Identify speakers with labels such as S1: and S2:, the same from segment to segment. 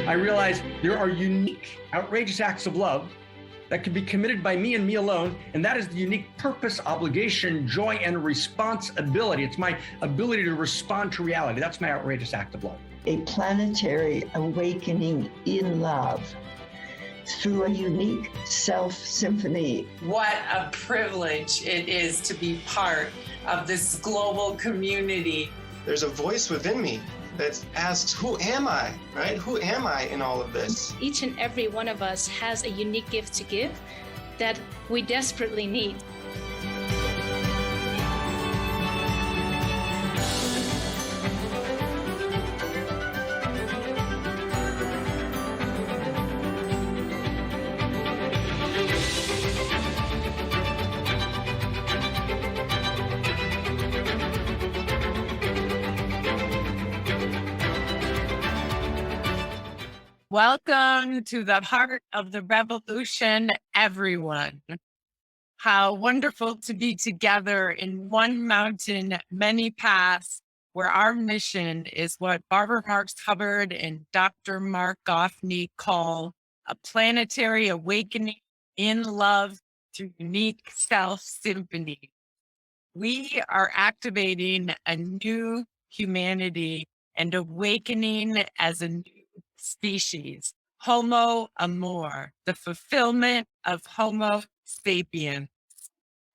S1: I realized there are unique, outrageous acts of love that can be committed by me and me alone, and that is the unique purpose, obligation, joy, and responsibility. It's my ability to respond to reality. That's my outrageous act of love.
S2: A planetary awakening in love through a unique self-symphony.
S3: What a privilege it is to be part of this global community.
S4: There's a voice within me that asks, who am I, right? Who am I in all of this?
S5: Each and every one of us has a unique gift to give that we desperately need.
S6: Welcome to the heart of the revolution, everyone. How wonderful to be together in one mountain, many paths, where our mission is what Barbara Marx Hubbard and Dr. Mark Goffney call a planetary awakening in love through unique self-symphony. We are activating a new humanity and awakening as a new species, Homo Amor, the fulfillment of Homo sapiens.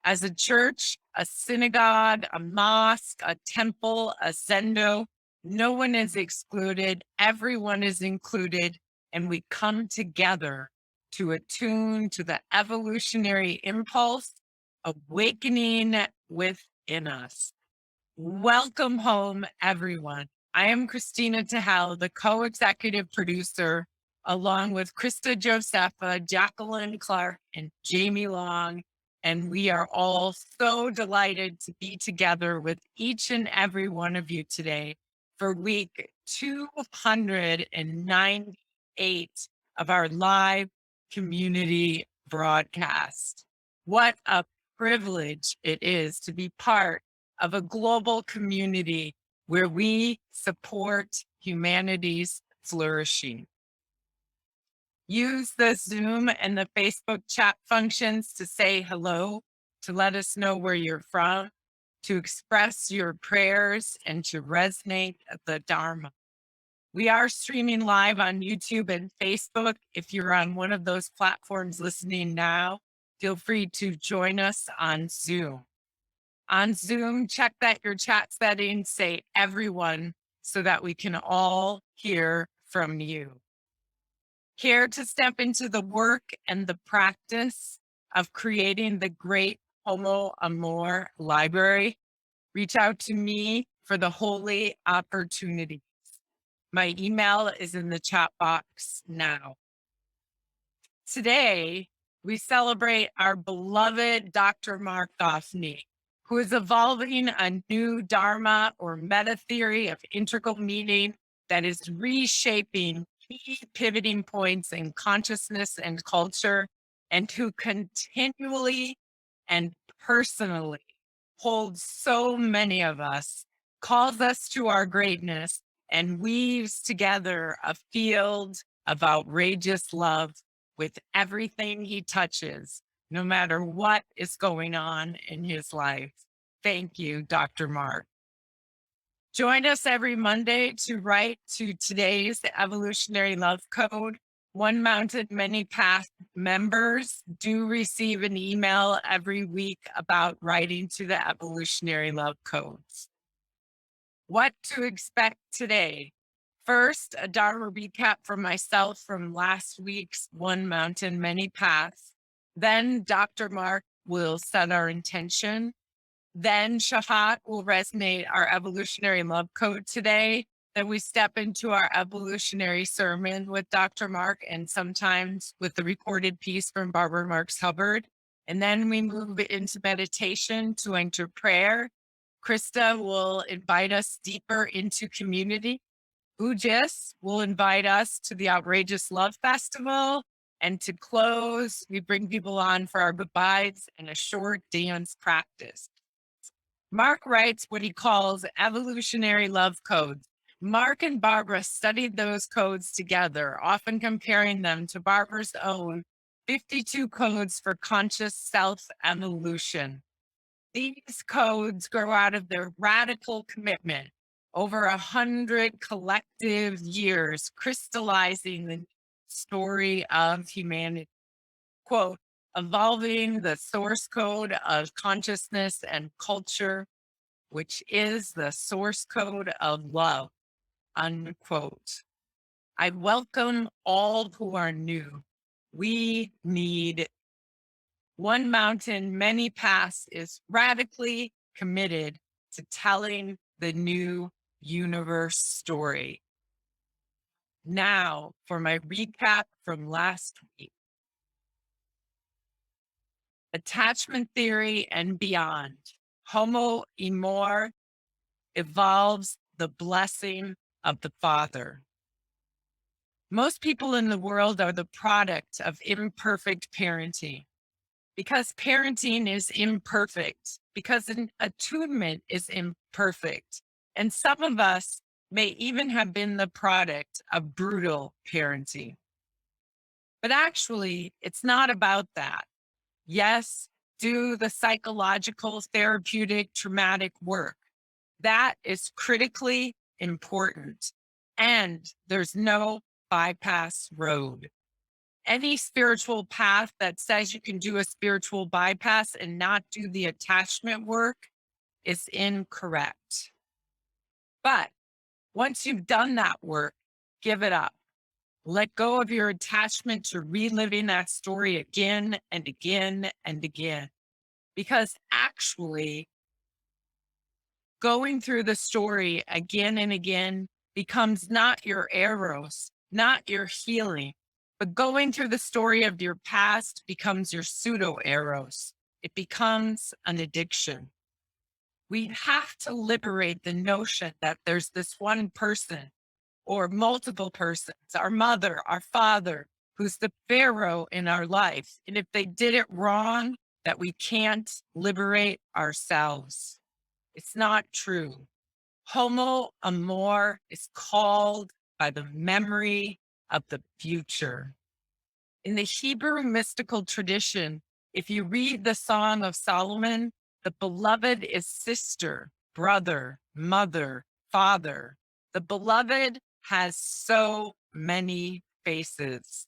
S6: As a church, a synagogue, a mosque, a temple, a zendo, no one is excluded, everyone is included, and we come together to attune to the evolutionary impulse awakening within us. Welcome home, everyone. I am Christina Tahel, the co-executive producer, along with Krista Josepha, Jacqueline Clark, and Jamie Long. And we are all so delighted to be together with each and every one of you today for week 298 of our live community broadcast. What a privilege it is to be part of a global community where we support humanity's flourishing. Use the Zoom and the Facebook chat functions to say hello, to let us know where you're from, to express your prayers, and to resonate the Dharma. We are streaming live on YouTube and Facebook. If you're on one of those platforms listening now, feel free to join us on Zoom. On Zoom, check that your chat settings say everyone so that we can all hear from you. Here to step into the work and the practice of creating the great Homo Amor library, reach out to me for the holy opportunities. My email is in the chat box now. Today, we celebrate our beloved Dr. Mark Goffney, who is evolving a new Dharma or meta theory of integral meaning that is reshaping key pivoting points in consciousness and culture, and who continually and personally holds so many of us, calls us to our greatness, and weaves together a field of outrageous love with everything he touches, no matter what is going on in his life. Thank you, Dr. Mark. Join us every Monday to write to today's Evolutionary Love Code. One Mountain, Many Paths members do receive an email every week about writing to the Evolutionary Love Codes. What to expect today? First, a Dharma recap from myself from last week's One Mountain, Many Paths. Then Dr. Mark will set our intention. Then Shahat will resonate our evolutionary love code today. Then we step into our evolutionary sermon with Dr. Mark and sometimes with the recorded piece from Barbara Marx Hubbard. And then we move into meditation to enter prayer. Krista will invite us deeper into community. Ujis will invite us to the Outrageous Love Festival. And to close, we bring people on for our goodbyes and a short dance practice. Mark writes what he calls evolutionary love codes, Mark and Barbara studied those codes together, often comparing them to Barbara's own 52 codes for conscious self-evolution. These codes grow out of their radical commitment over 100 collective years, crystallizing the story of humanity. Quote, evolving the source code of consciousness and culture, which is the source code of love, unquote. I welcome all who are new. We need One Mountain, Many Paths is radically committed to telling the new universe story. Now for my recap from last week. Attachment theory and beyond. Homo Amor evolves the blessing of the Father. Most people in the world are the product of imperfect parenting. Because parenting is imperfect, because an attunement is imperfect. And some of us may even have been the product of brutal parenting. But actually, it's not about that. Yes, do the psychological, therapeutic, traumatic work. That is critically important. And there's no bypass road. Any spiritual path that says you can do a spiritual bypass and not do the attachment work is incorrect. But once you've done that work, give it up. Let go of your attachment to reliving that story again and again and again. Because actually, going through the story again and again becomes not your eros, not your healing, but going through the story of your past becomes your pseudo eros. It becomes an addiction. We have to liberate the notion that there's this one person or multiple persons, our mother, our father, who's the pharaoh in our life. And if they did it wrong, that we can't liberate ourselves. It's not true. Homo Amor is called by the memory of the future. In the Hebrew mystical tradition, if you read the Song of Solomon, the beloved is sister, brother, mother, father. The beloved has so many faces.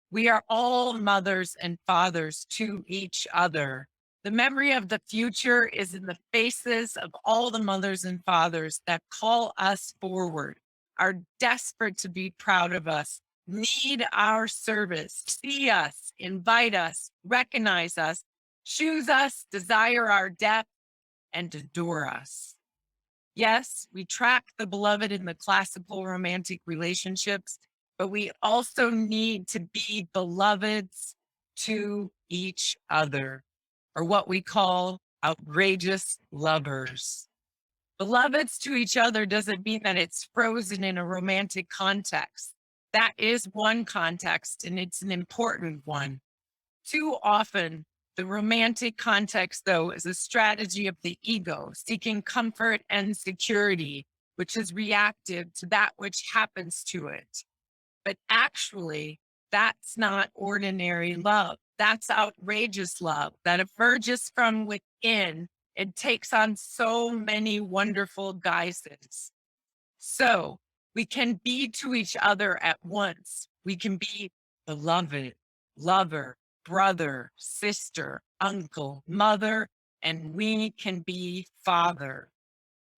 S6: We are all mothers and fathers to each other. The memory of the future is in the faces of all the mothers and fathers that call us forward, are desperate to be proud of us, need our service, see us, invite us, recognize us, choose us, desire our depth, and adore us. Yes, we track the beloved in the classical romantic relationships, but we also need to be beloveds to each other, or what we call outrageous lovers. Beloveds to each other doesn't mean that it's frozen in a romantic context. That is one context, and it's an important one. Too often, the romantic context, though, is a strategy of the ego, seeking comfort and security, which is reactive to that which happens to it. But actually, that's not ordinary love. That's outrageous love that emerges from within. It takes on so many wonderful guises. So we can be to each other at once. We can be beloved, lover, brother, sister, uncle, mother, and we can be father.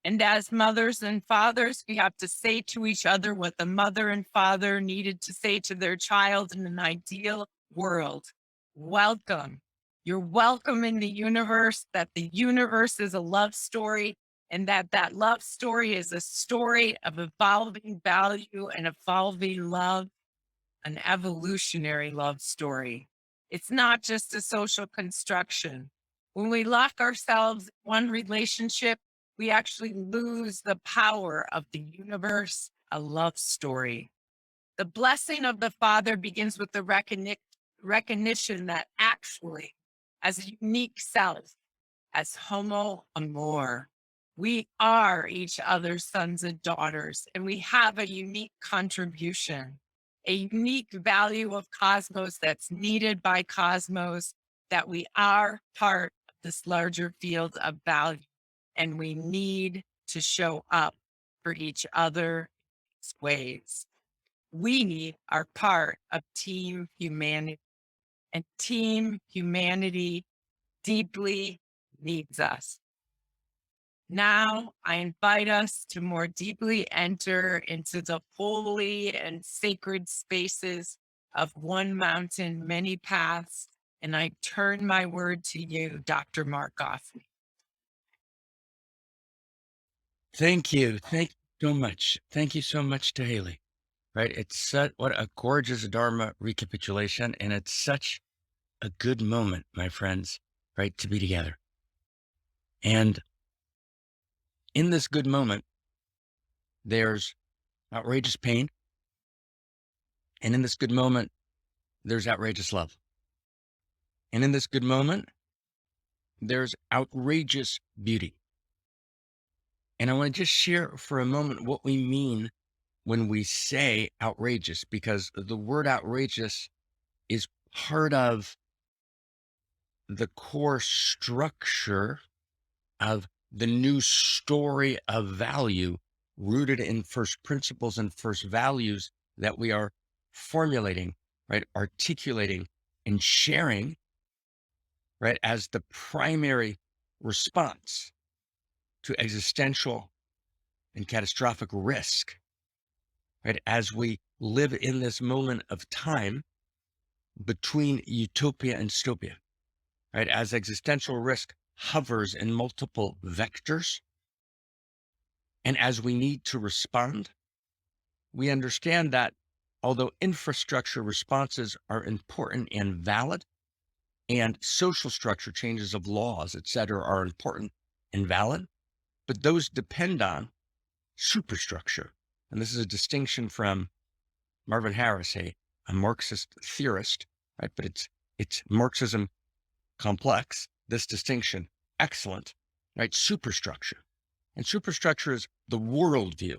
S6: And as mothers and fathers, we have to say to each other what the mother and father needed to say to their child in an ideal world. Welcome. You're welcome in the universe, that the universe is a love story, and that love story is a story of evolving value and evolving love, an evolutionary love story. It's not just a social construction. When we lock ourselves in one relationship, we actually lose the power of the universe, a love story. The blessing of the Father begins with the recognition that actually, as a unique self, as Homo Amor, We are each other's sons and daughters, and we have a unique contribution, a unique value of cosmos that's needed by cosmos, that we are part of this larger field of value, and we need to show up for each other in these ways. We are part of Team Humanity, and Team Humanity deeply needs us. Now, I invite us to more deeply enter into the holy and sacred spaces of One Mountain, Many Paths, and I turn my word to you, Dr. Markoff.
S7: Thank you. Thank you so much. Thank you so much to Haley. Right? It's such, what a gorgeous Dharma recapitulation. And it's such a good moment, my friends, right? To be together. And in this good moment, there's outrageous pain. And in this good moment, there's outrageous love. And in this good moment, there's outrageous beauty. And I want to just share for a moment what we mean when we say outrageous, because the word outrageous is part of the core structure of the new story of value rooted in first principles and first values that we are formulating, right? Articulating and sharing, right? As the primary response to existential and catastrophic risk, right? As we live in this moment of time between utopia and dystopia, right? As existential risk hovers in multiple vectors, and as we need to respond, we understand that although infrastructure responses are important and valid, and social structure changes of laws, et cetera, are important and valid, but those depend on superstructure. And this is a distinction from Marvin Harris, a Marxist theorist, right? But it's Marxism complex, this distinction, excellent, right? Superstructure. And superstructure is the worldview,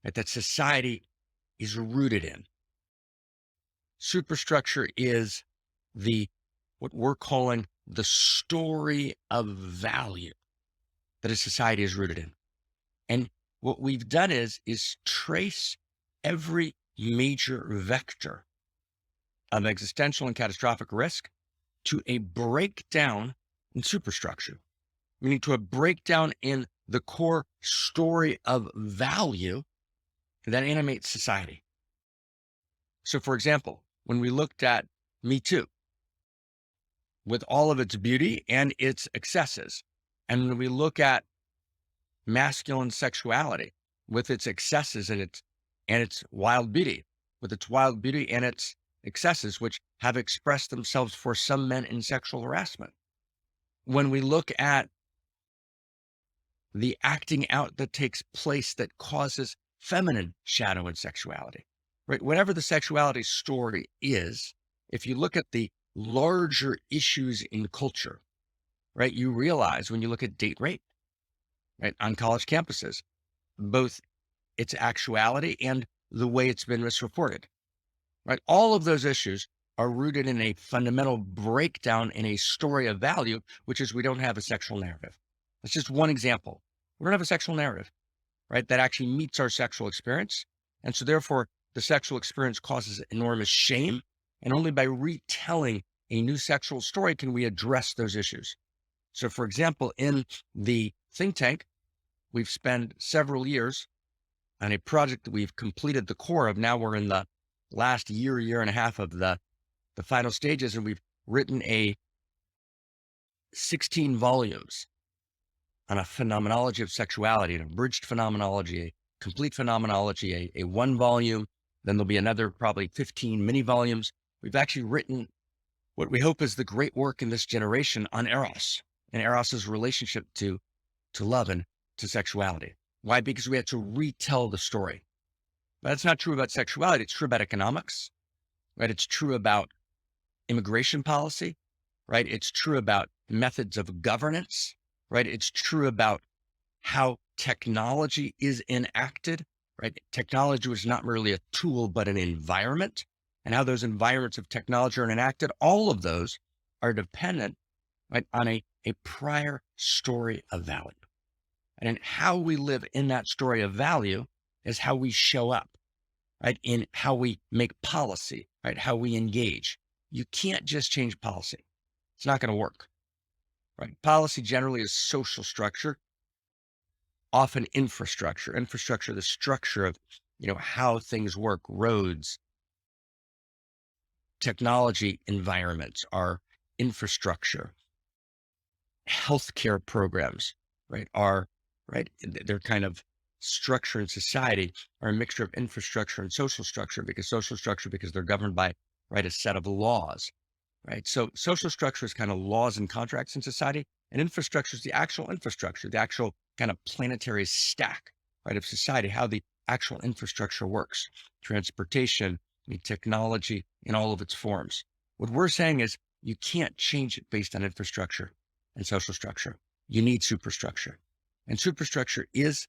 S7: right, that society is rooted in. Superstructure is what we're calling the story of value that a society is rooted in. And what we've done is trace every major vector of existential and catastrophic risk to a breakdown in superstructure, meaning to a breakdown in the core story of value that animates society. So, for example, when we looked at Me Too, with all of its beauty and its excesses, and when we look at masculine sexuality with its excesses and its wild beauty, with its wild beauty and its excesses, which have expressed themselves for some men in sexual harassment. When we look at the acting out that takes place that causes feminine shadow and sexuality, right? Whatever the sexuality story is, if you look at the larger issues in culture, right, you realize when you look at date rape, right, on college campuses, both its actuality and the way it's been misreported, right? All of those issues are rooted in a fundamental breakdown in a story of value, which is we don't have a sexual narrative. That's just one example. We don't have a sexual narrative, right, that actually meets our sexual experience. And so therefore, the sexual experience causes enormous shame. And only by retelling a new sexual story can we address those issues. So for example, in the think tank, we've spent several years on a project that we've completed the core of. Now we're in the last year and a half of the final stages, and we've written 16 volumes on a phenomenology of sexuality, an abridged phenomenology, a complete phenomenology, a one volume. Then there'll be another probably 15 mini volumes. We've actually written what we hope is the great work in this generation on Eros and Eros's relationship to love and to sexuality. Why? Because we had to retell the story. But that's not true about sexuality. It's true about economics, right? It's true about immigration policy, right? It's true about methods of governance, right? It's true about how technology is enacted, right? Technology was not merely a tool, but an environment, and how those environments of technology are enacted. All of those are dependent, right, on a prior story of value. And in how we live in that story of value is how we show up, right? In how we make policy, right? How we engage. You can't just change policy. It's not going to work, right? Policy generally is social structure, often infrastructure. Infrastructure, the structure of, how things work, roads, technology environments, our infrastructure, healthcare programs, right? They're kind of structure in society are a mixture of infrastructure and social structure, because they're governed by, right, a set of laws, right? So social structure is kind of laws and contracts in society, and infrastructure is the actual infrastructure, the actual kind of planetary stack, right, of society, how the actual infrastructure works, transportation, technology in all of its forms. What we're saying is you can't change it based on infrastructure and social structure. You need superstructure. And superstructure is,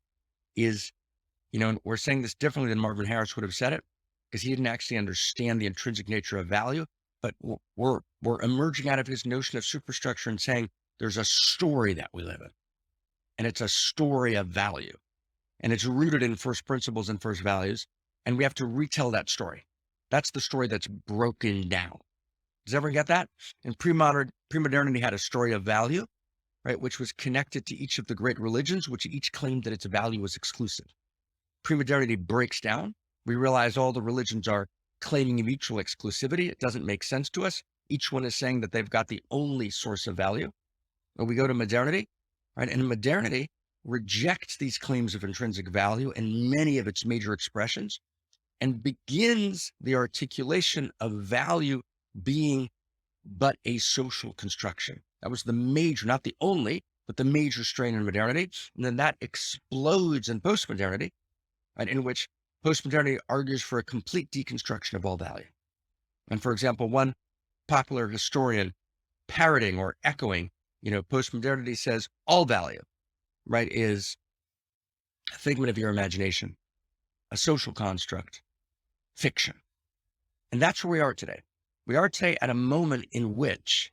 S7: and we're saying this differently than Marvin Harris would have said it, because he didn't actually understand the intrinsic nature of value, but we're emerging out of his notion of superstructure and saying there's a story that we live in, and it's a story of value, and it's rooted in first principles and first values, and we have to retell that story. That's the story that's broken down. Does everyone get that? And pre-modernity had a story of value, right, which was connected to each of the great religions, which each claimed that its value was exclusive. Pre-modernity breaks down. We realize all the religions are claiming mutual exclusivity. It doesn't make sense to us. Each one is saying that they've got the only source of value. When we go to modernity, right, and modernity rejects these claims of intrinsic value in many of its major expressions and begins the articulation of value being but a social construction. That was the major, not the only, but the major strain in modernity. And then that explodes in postmodernity, right, in which postmodernity argues for a complete deconstruction of all value. And for example, one popular historian parroting or echoing, postmodernity says all value, right, is a figment of your imagination, a social construct, fiction. And that's where we are today. We are today at a moment in which,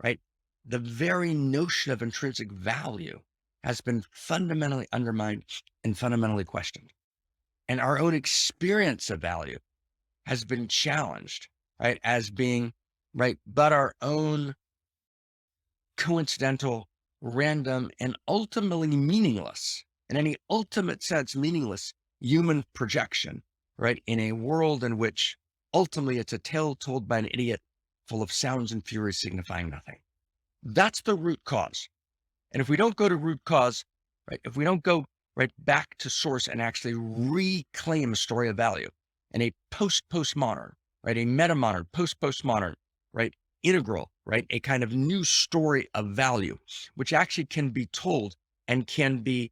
S7: right, the very notion of intrinsic value has been fundamentally undermined and fundamentally questioned. And our own experience of value has been challenged, right, as being, right, but our own coincidental, random, and ultimately meaningless, in any ultimate sense, meaningless human projection, right, in a world in which ultimately it's a tale told by an idiot full of sounds and furies signifying nothing. That's the root cause. And if we don't go to root cause, right, if we don't go right back to source and actually reclaim a story of value and a postmodern, right, a metamodern, postmodern, right, integral, right, a kind of new story of value, which actually can be told and can be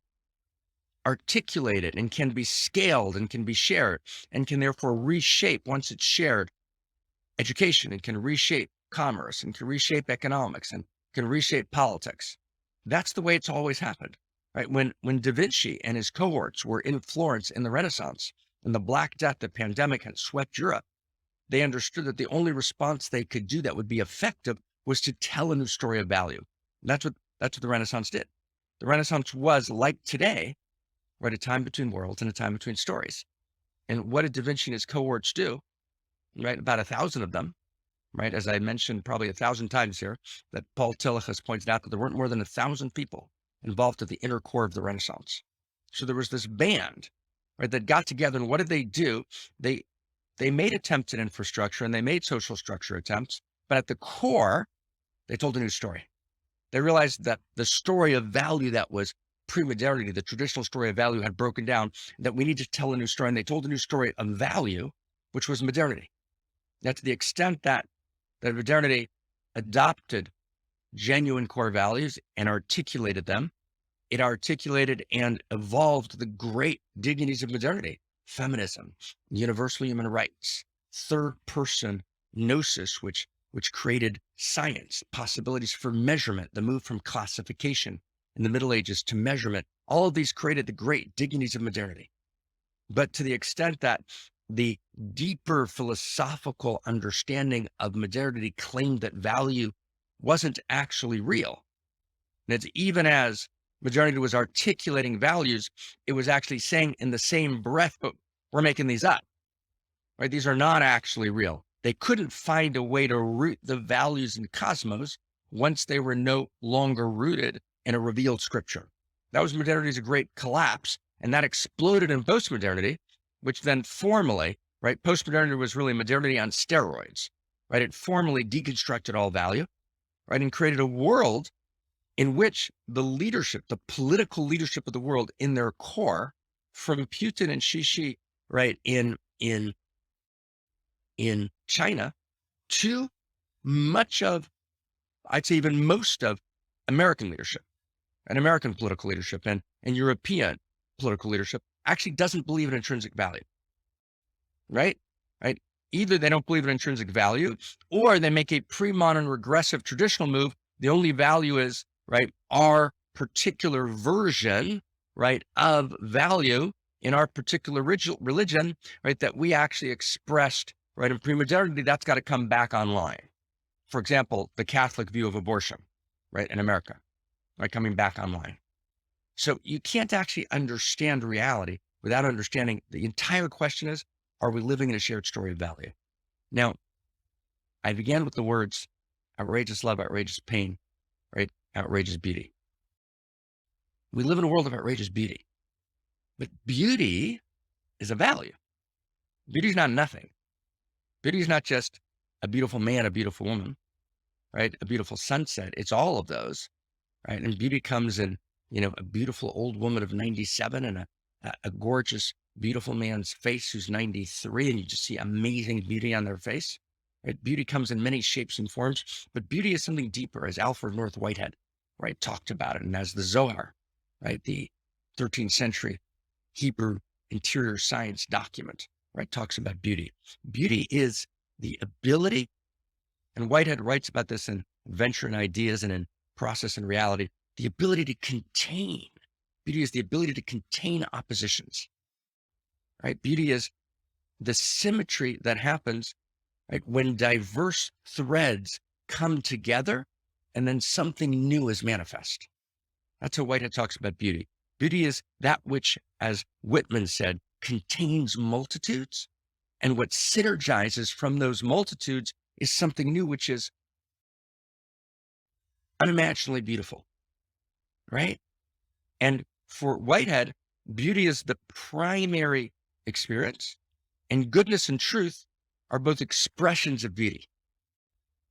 S7: articulated and can be scaled and can be shared and can therefore reshape, once it's shared, education, and can reshape commerce and can reshape economics and can reshape politics. That's the way it's always happened, right? When Da Vinci and his cohorts were in Florence in the Renaissance and the Black Death, the pandemic had swept Europe, they understood that the only response they could do that would be effective was to tell a new story of value. And that's what the Renaissance did. The Renaissance was, like today, right, a time between worlds and a time between stories. And what did Da Vinci and his cohorts do? Right, about 1,000 of them, right? As I mentioned probably 1,000 times here, that Paul Tillich has pointed out that there weren't more than 1,000 people involved at the inner core of the Renaissance. So there was this band, right, that got together, and what did they do? They made attempts at infrastructure and they made social structure attempts, but at the core, they told a new story. They realized that the story of value that was pre-modernity, the traditional story of value, had broken down, that we need to tell a new story. And they told a new story of value, which was modernity. Now, to the extent that modernity adopted genuine core values and articulated them, it articulated and evolved the great dignities of modernity: feminism, universal human rights, third-person gnosis, which created science, possibilities for measurement, the move from classification in the Middle Ages to measurement. All of these created the great dignities of modernity. But to the extent that the deeper philosophical understanding of modernity claimed that value wasn't actually real. And it's even as modernity was articulating values, it was actually saying in the same breath, but we're making these up, right? These are not actually real. They couldn't find a way to root the values in cosmos once they were no longer rooted in a revealed scripture. That was modernity's great collapse. And that exploded in postmodernity, which then formally, right? Postmodernity was really modernity on steroids, right? It formally deconstructed all value, right? And created a world in which the leadership, the political leadership of the world in their core, from Putin and Xi, right? In China to much of, I'd say even most of American leadership and American political leadership and European political leadership actually doesn't believe in intrinsic value, right? Right? Either they don't believe in intrinsic value or they make a pre-modern regressive traditional move. The only value is, right, our particular version, right, of value in our particular religion, right, that we actually expressed, right, in pre-modernity. That's got to come back online. For example, the Catholic view of abortion, right, in America, right, coming back online. So you can't actually understand reality without understanding the entire question is, are we living in a shared story of value? Now, I began with the words outrageous love, outrageous pain, right? Outrageous beauty. We live in a world of outrageous beauty, but beauty is a value. Beauty is not nothing. Beauty is not just a beautiful man, a beautiful woman, right? A beautiful sunset. It's all of those, right? And beauty comes in, a beautiful old woman of 97 and a gorgeous, beautiful man's face who's 93, and you just see amazing beauty on their face. Right? Beauty comes in many shapes and forms, but beauty is something deeper, as Alfred North Whitehead, right, talked about it, and as the Zohar, right, the 13th century Hebrew interior science document, right, talks about beauty. Beauty is the ability, and Whitehead writes about this in Adventure and Ideas and in Process and Reality, the ability to contain. Beauty is the ability to contain oppositions, right? Beauty is the symmetry that happens, right, when diverse threads come together and then something new is manifest. That's how Whitehead talks about beauty. Beauty is that which, as Whitman said, contains multitudes, and what synergizes from those multitudes is something new, which is unimaginably beautiful, right? And for Whitehead, beauty is the primary experience, and goodness and truth are both expressions of beauty.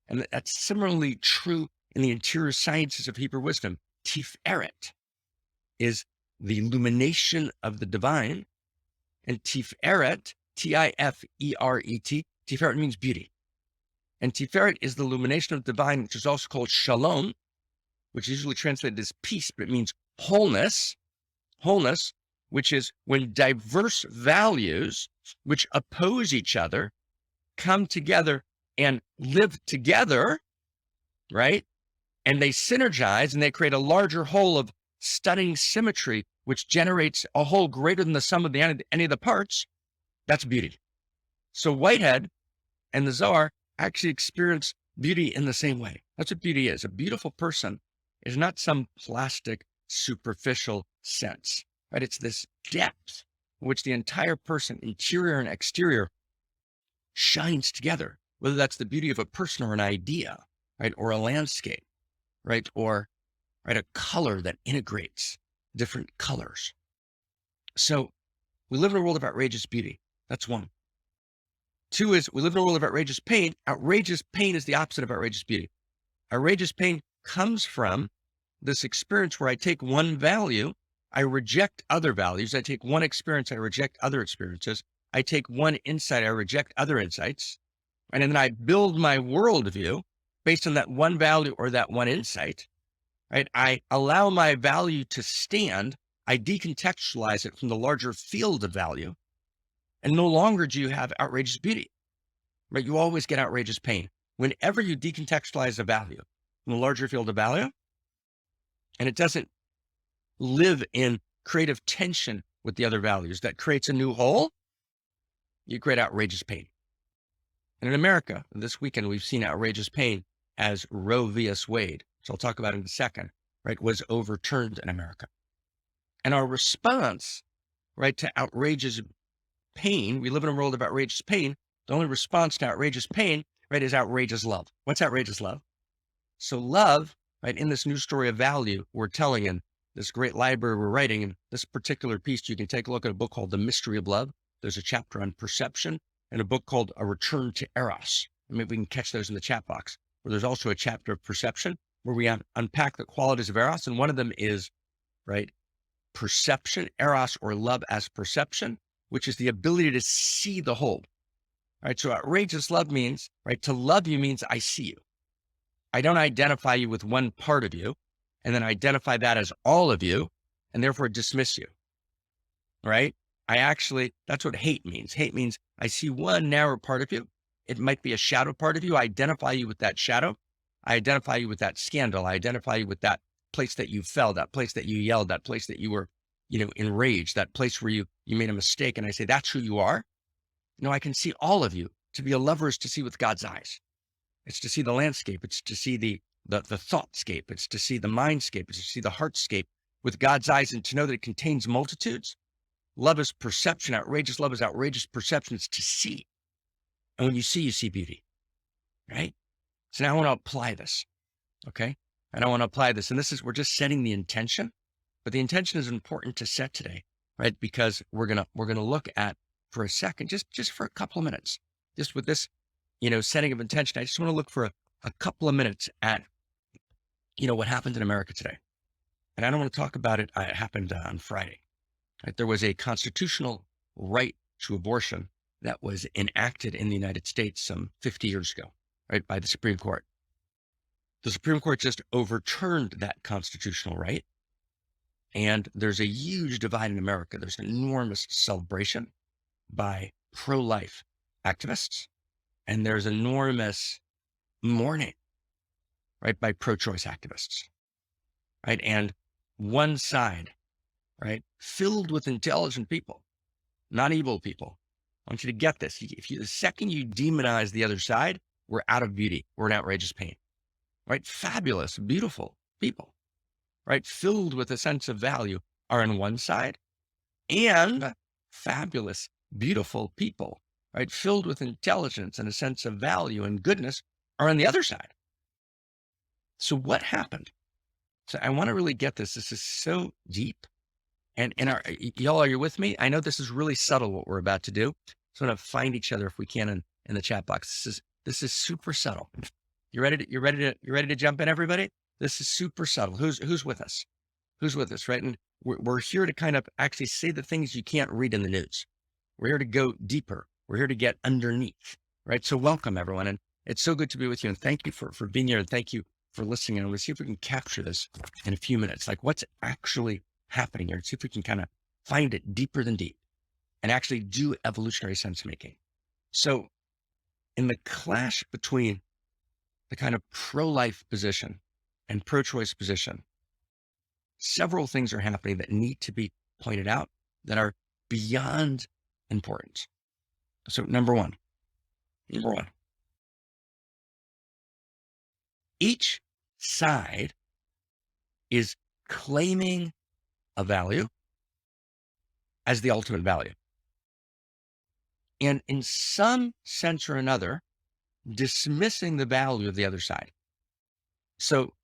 S7: And that's similarly true in the interior sciences of Hebrew wisdom. Tiferet is the illumination of the divine, and Tiferet, Tiferet, Tiferet means beauty. And Tiferet is the illumination of the divine, which is also called Shalom, which is usually translated as peace, but it means wholeness, which is when diverse values which oppose each other come together and live together, right? And they synergize and they create a larger whole of stunning symmetry, which generates a whole greater than the sum of any of the parts. That's beauty. So Whitehead and the Zohar actually experience beauty in the same way. That's what beauty is. A beautiful person is not some plastic, superficial sense, right? It's this depth in which the entire person, interior and exterior, shines together, whether that's the beauty of a person or an idea, right? Or a landscape, right? Or, right, a color that integrates different colors. So we live in a world of outrageous beauty. That's one. Two is we live in a world of outrageous pain. Outrageous pain is the opposite of outrageous beauty. Outrageous pain comes from this experience where I take one value, I reject other values. I take one experience, I reject other experiences. I take one insight, I reject other insights. And then I build my worldview based on that one value or that one insight, right? I allow my value to stand. I decontextualize it from the larger field of value. And no longer do you have outrageous beauty, right? You always get outrageous pain. Whenever you decontextualize a value from the larger field of value, and it doesn't live in creative tension with the other values that creates a new whole, you create outrageous pain. And in America, this weekend, we've seen outrageous pain as Roe v. Wade, so I'll talk about it in a second, right, was overturned in America. And our response, right, to outrageous pain, we live in a world of outrageous pain. The only response to outrageous pain, right, is outrageous love. What's outrageous love? So love, right, in this new story of value we're telling in this great library we're writing, in this particular piece, you can take a look at a book called The Mystery of Love. There's a chapter on perception and a book called A Return to Eros. Maybe we can catch those in the chat box, where there's also a chapter of perception where we unpack the qualities of Eros. And one of them is, right, perception, Eros, or love as perception, which is the ability to see the whole. Right. So outrageous love means, right, to love you means I see you. I don't identify you with one part of you and then identify that as all of you and therefore dismiss you. Right. That's what hate means. Hate means I see one narrow part of you. It might be a shadow part of you. I identify you with that shadow. I identify you with that scandal. I identify you with that place that you fell, that place that you yelled, that place that you were, enraged, that place where you made a mistake. And I say, that's who you are. No, I can see all of you. To be a lover is to see with God's eyes. It's to see the landscape. It's to see the thoughtscape. It's to see the mindscape. It's to see the heartscape with God's eyes and to know that it contains multitudes. Love is perception. Outrageous love is outrageous perception. It's to see. And when you see beauty, right? So now I want to apply this, okay? And I want to apply this. And we're just setting the intention, but the intention is important to set today, right? Because we're going to look at, for a second, just for a couple of minutes, just with this, setting of intention, I just want to look for a couple of minutes at, what happened in America today. And I don't want to talk about it. It happened on Friday. Right? There was a constitutional right to abortion that was enacted in the United States some 50 years ago, right, by the Supreme Court. The Supreme Court just overturned that constitutional right. And there's a huge divide in America. There's an enormous celebration by pro-life activists, and there's enormous mourning, right, by pro-choice activists, right? And one side, right, filled with intelligent people, not evil people. I want you to get this. The second you demonize the other side, we're out of beauty. We're in outrageous pain, right? Fabulous, beautiful people, right, filled with a sense of value are on one side, and fabulous, beautiful people, right, filled with intelligence and a sense of value and goodness are on the other side. So what happened? So I want to really get this. This is so deep. And y'all, are you with me? I know this is really subtle what we're about to do. So I'm going to find each other if we can in the chat box. This is super subtle. You ready to jump in, everybody? This is super subtle. Who's with us? Who's with us, right? And we're here to kind of actually say the things you can't read in the news. We're here to go deeper. We're here to get underneath, right? So welcome, everyone. And it's so good to be with you. And thank you for being here. And thank you for listening. And we'll see if we can capture this in a few minutes. Like what's actually happening here. See if we can kind of find it deeper than deep and actually do evolutionary sense making. So in the clash between the kind of pro-life position and pro-choice position, several things are happening that need to be pointed out that are beyond important. So number one, each side is claiming a value as the ultimate value. And in some sense or another, dismissing the value of the other side. So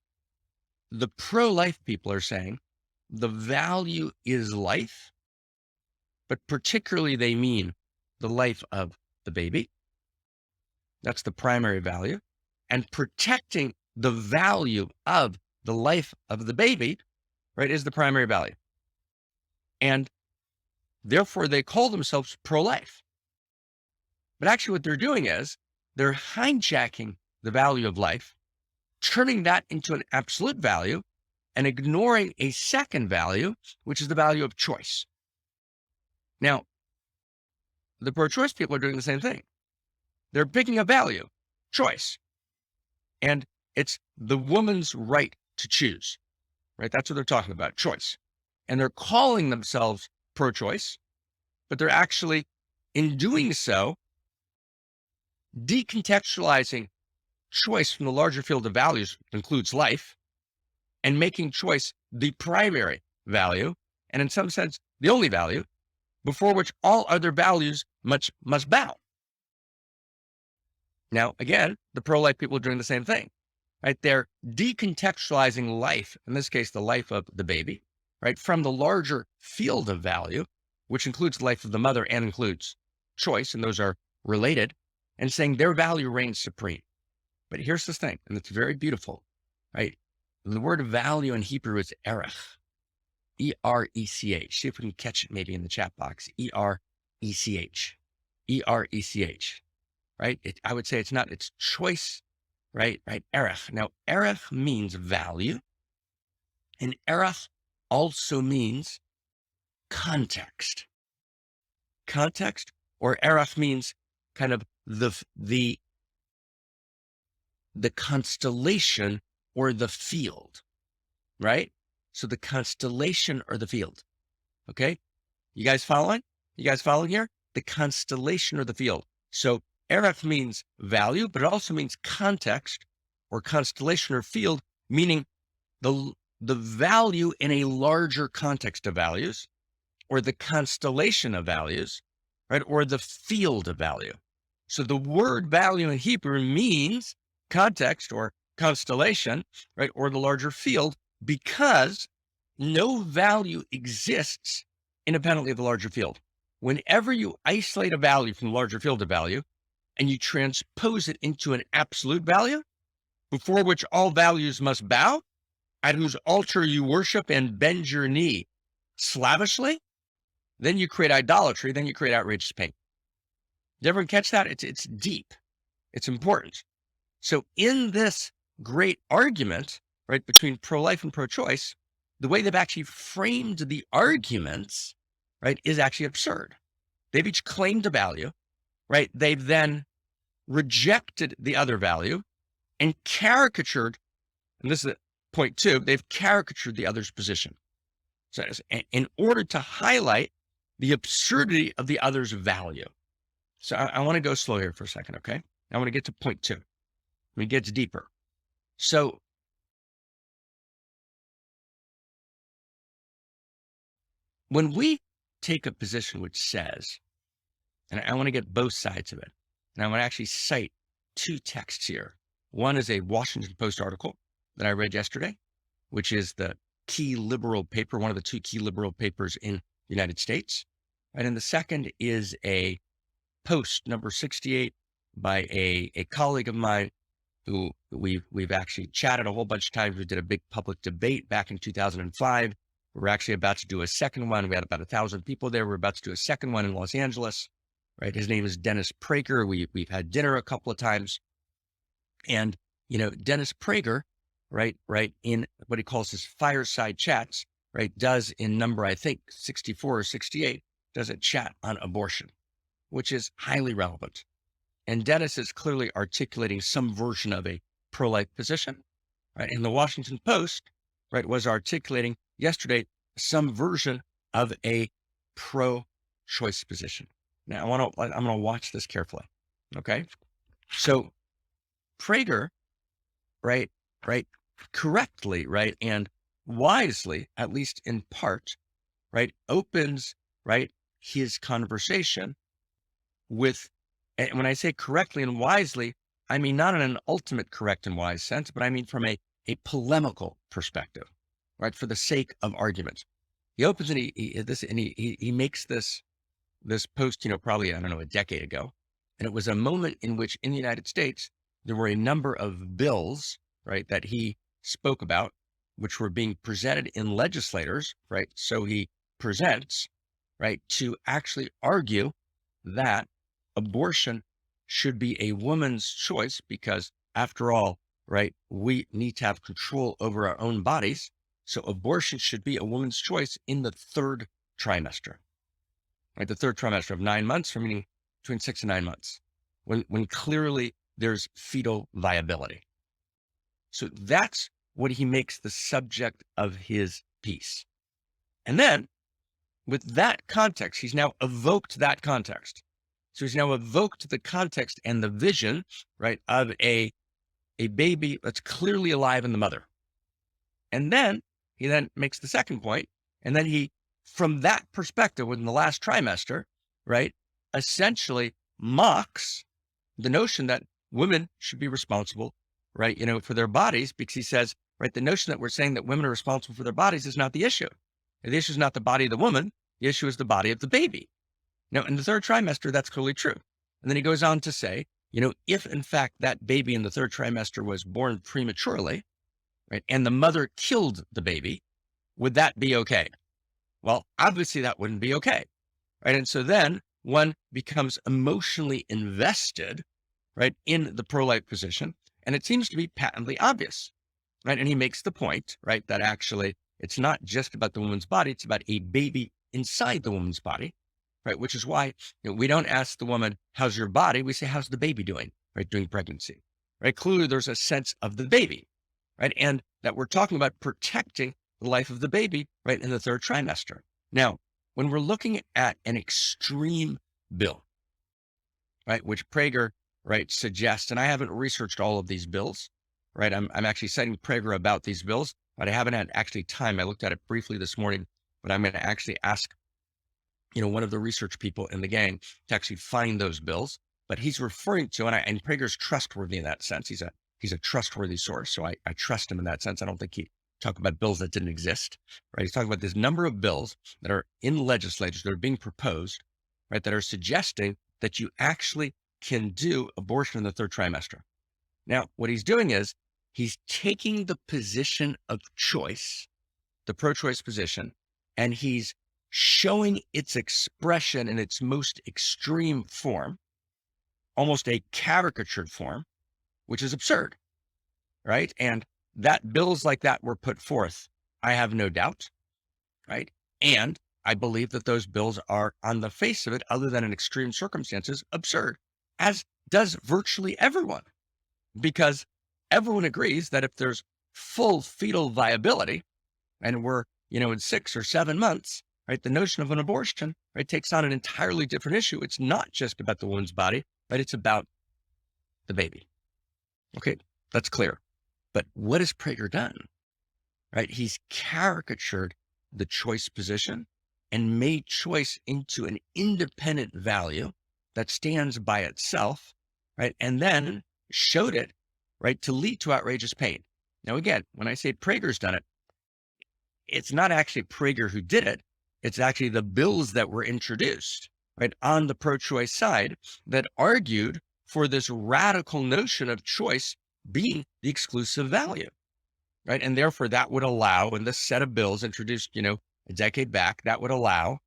S7: the pro-life people are saying the value is life, but particularly they mean the life of the baby. That's the primary value. And protecting the value of the life of the baby, right, is the primary value. And therefore they call themselves pro-life. But actually what they're doing is they're hijacking the value of life, turning that into an absolute value and ignoring a second value, which is the value of choice. Now, the pro-choice people are doing the same thing. They're picking a value, choice. And it's the woman's right to choose, right? That's what they're talking about, choice. and they're calling themselves pro-choice, but they're actually, in doing so, decontextualizing choice from the larger field of values, includes life, and making choice the primary value, and in some sense, the only value, before which all other values must bow. Now, again, the pro-life people are doing the same thing, right? They're decontextualizing life, in this case, the life of the baby, right, from the larger field of value, which includes the life of the mother and includes choice, and those are related, and saying their value reigns supreme. But here's the thing, and it's very beautiful, right? The word value in Hebrew is erech, E-R-E-C-H. See if we can catch it maybe in the chat box. E-R-E-C-H, E-R-E-C-H, right? I would say it's choice, right? Erech. Now, erech means value, and erech also means context. Context, or erech, means kind of the constellation or the field, right? So the constellation or the field. Okay. You guys following? You guys following here? The constellation or the field. So erech means value, but it also means context or constellation or field, meaning the value in a larger context of values, or the constellation of values, right? Or the field of value. So the word value in Hebrew means context or constellation, right? Or the larger field, because no value exists independently of the larger field. Whenever you isolate a value from the larger field of value and you transpose it into an absolute value, before which all values must bow, at whose altar you worship and bend your knee slavishly, then you create idolatry, then you create outrageous pain. Did everyone catch that? It's deep. It's important. So in this great argument, right, between pro-life and pro-choice, the way they've actually framed the arguments, right, is actually absurd. They've each claimed a value, right? They've then rejected the other value and caricatured, and this is point two, they've caricatured the other's position. So in order to highlight the absurdity of the other's value. So I want to go slow here for a second, okay? I want to get to point two. It gets deeper. So when we take a position which says, and I want to get both sides of it, and I want to actually cite two texts here. One is a Washington Post article that I read yesterday, which is the key liberal paper, one of the two key liberal papers in the United States. Right? And the second is a post number 68 by a colleague of mine who we've actually chatted a whole bunch of times. We did a big public debate back in 2005. We're actually about to do a second one. We had about 1,000 people there. We're about to do a second one in Los Angeles, right? His name is Dennis Prager. We've had dinner a couple of times. And, you know, Dennis Prager, right, in what he calls his fireside chats, right, does in number, I think, 64 or 68, does a chat on abortion, which is highly relevant. And Dennis is clearly articulating some version of a pro-life position, right? And the Washington Post, right, was articulating yesterday some version of a pro-choice position. Now I'm going to watch this carefully. Okay. So Prager, right, correctly, right, and wisely, at least in part, right, opens, right, his conversation with, and when I say correctly and wisely, I mean not in an ultimate correct and wise sense, but I mean from a polemical perspective, right, for the sake of argument. He opens and he makes this post, you know, probably, I don't know, a decade ago. And it was a moment in which in the United States, there were a number of bills, right, that he spoke about, which were being presented in legislators, right? So he presents, right, to actually argue that abortion should be a woman's choice because, after all, right, we need to have control over our own bodies. So abortion should be a woman's choice in the third trimester, right? The third trimester of 9 months, meaning between 6 and 9 months, when clearly there's fetal viability. So that's what he makes the subject of his piece. And then with that context, he's now evoked that context. So he's now evoked the context and the vision, right, of a baby that's clearly alive in the mother. And then he then makes the second point, and then he, from that perspective, within the last trimester, right, essentially mocks the notion that women should be responsible, right, for their bodies, because he says, right, the notion that we're saying that women are responsible for their bodies is not the issue. The issue is not the body of the woman. The issue is the body of the baby. Now, in the third trimester, that's clearly true. And then he goes on to say, if in fact that baby in the third trimester was born prematurely, right, and the mother killed the baby, would that be okay? Well, obviously that wouldn't be okay, right? And so then one becomes emotionally invested, right, in the pro-life position, and it seems to be patently obvious, right? And he makes the point, right, that actually it's not just about the woman's body, it's about a baby inside the woman's body, right? Which is why we don't ask the woman, how's your body? We say, how's the baby doing, right, during pregnancy, right? Clearly there's a sense of the baby, right? And that we're talking about protecting the life of the baby, right, in the third trimester. Now, when we're looking at an extreme bill, right, which Prager, right, suggests, and I haven't researched all of these bills, right? I'm actually citing Prager about these bills, but I haven't had actually time. I looked at it briefly this morning, but I'm going to actually ask, one of the research people in the gang to actually find those bills. But he's referring to, and Prager's trustworthy in that sense. He's a trustworthy source, so I trust him in that sense. I don't think he talk about bills that didn't exist, right? He's talking about this number of bills that are in legislatures that are being proposed, right, that are suggesting that you actually can do abortion in the third trimester. Now, what he's doing is he's taking the position of choice, the pro-choice position, and he's showing its expression in its most extreme form, almost a caricatured form, which is absurd, right? And that bills like that were put forth, I have no doubt, right? And I believe that those bills are, on the face of it, other than in extreme circumstances, absurd, as does virtually everyone, because everyone agrees that if there's full fetal viability and we're, in 6 or 7 months, right, the notion of an abortion, right, takes on an entirely different issue. It's not just about the woman's body, but it's about the baby. Okay, that's clear. But what has Prager done, right? He's caricatured the choice position and made choice into an independent value that stands by itself, right? And then showed it, right, to lead to outrageous pain. Now, again, when I say Prager's done it, it's not actually Prager who did it. It's actually the bills that were introduced, right, on the pro-choice side that argued for this radical notion of choice being the exclusive value, right? And therefore that would allow, in this set of bills introduced, a decade back, that would allow,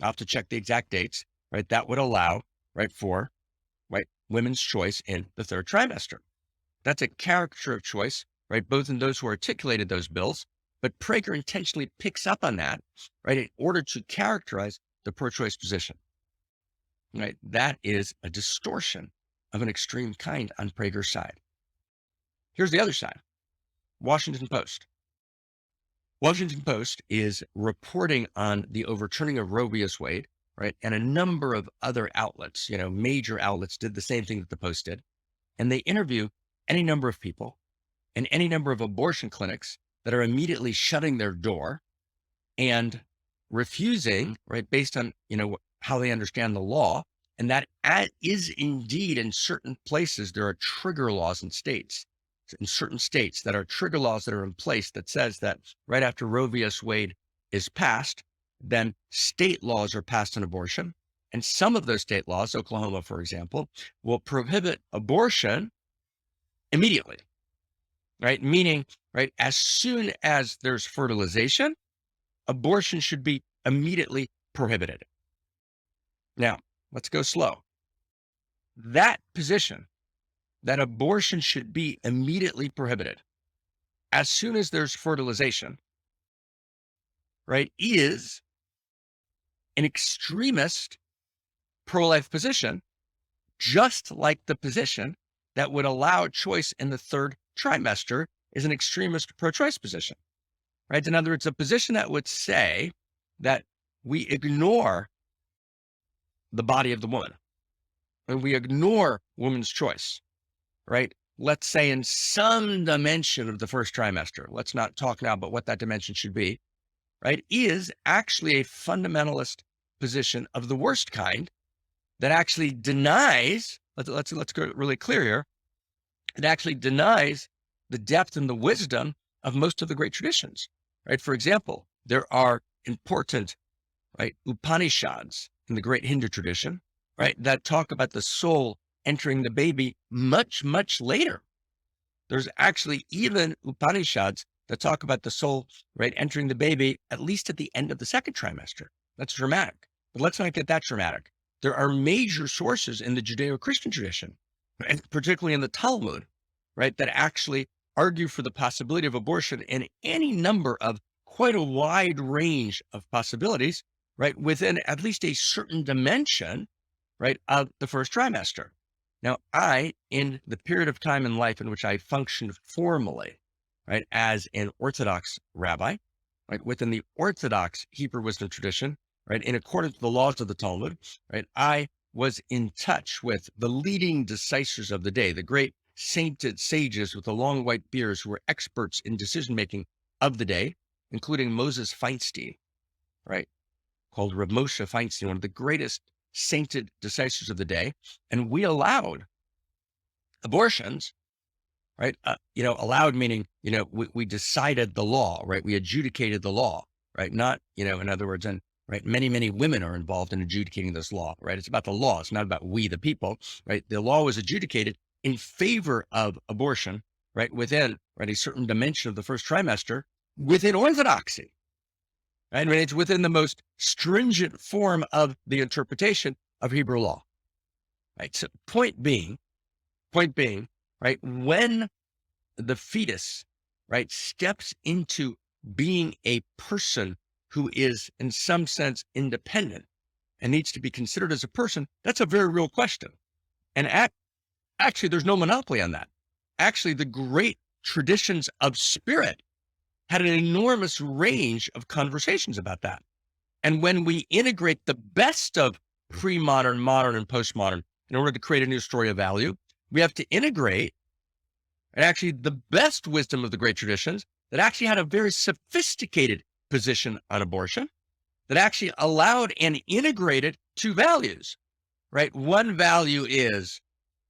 S7: I'll have to check the exact dates, right? That would allow, right, for, right, women's choice in the third trimester. That's a caricature of choice, right? Both in those who articulated those bills, but Prager intentionally picks up on that, right, in order to characterize the pro-choice position, right? That is a distortion of an extreme kind on Prager's side. Here's the other side. Washington Post. Washington Post is reporting on the overturning of Roe v. Wade, right? And a number of other outlets, major outlets did the same thing that the Post did. And they interview any number of people and any number of abortion clinics that are immediately shutting their door and refusing, right, based on, how they understand the law. And that is indeed, in certain places, there are trigger laws in states. In certain states that are trigger laws that are in place that says that right after Roe v. Wade is passed, then state laws are passed on abortion. And some of those state laws, Oklahoma, for example, will prohibit abortion immediately, right? Meaning, right, as soon as there's fertilization, abortion should be immediately prohibited. Now, let's go slow. That position, that abortion should be immediately prohibited as soon as there's fertilization, right, is an extremist pro-life position, just like the position that would allow choice in the third trimester is an extremist pro-choice position, right? In other words, a position that would say that we ignore the body of the woman and we ignore woman's choice, right? Let's say in some dimension of the first trimester, let's not talk now about what that dimension should be, right? Is actually a fundamentalist position of the worst kind that actually denies, let's go really clear here. It actually denies the depth and the wisdom of most of the great traditions, right? For example, there are important, right, Upanishads in the great Hindu tradition, right, that talk about the soul entering the baby much, much later. There's actually even Upanishads that talk about the soul, right, entering the baby at least at the end of the second trimester. That's dramatic, but let's not get that dramatic. There are major sources in the Judeo-Christian tradition, and particularly in the Talmud, right, that actually argue for the possibility of abortion in any number of quite a wide range of possibilities, right, within at least a certain dimension, right, of the first trimester. Now, in the period of time in life in which I functioned formally, right, as an Orthodox rabbi, right, within the Orthodox Hebrew wisdom tradition, right, in accordance with the laws of the Talmud, right, I was in touch with the leading decisors of the day, the great sainted sages with the long white beards who were experts in decision-making of the day, including Moses Feinstein, right, called Rav Moshe Feinstein, one of the greatest sainted decisors of the day. And we allowed abortions, right? Allowed meaning, we decided the law, right? We adjudicated the law, right? Not, in other words, and right, many, many women are involved in adjudicating this law, right? It's about the law. It's not about we, the people, right? The law was adjudicated in favor of abortion, right? Within, right, a certain dimension of the first trimester within Orthodoxy. Right? I mean, it's within the most stringent form of the interpretation of Hebrew law, right? So point being, right, when the fetus, right, steps into being a person who is in some sense independent and needs to be considered as a person, that's a very real question. And actually, there's no monopoly on that. Actually, the great traditions of spirit had an enormous range of conversations about that. And when we integrate the best of pre-modern, modern, and postmodern in order to create a new story of value, we have to integrate and actually the best wisdom of the great traditions that actually had a very sophisticated position on abortion that actually allowed and integrated two values, right? One value is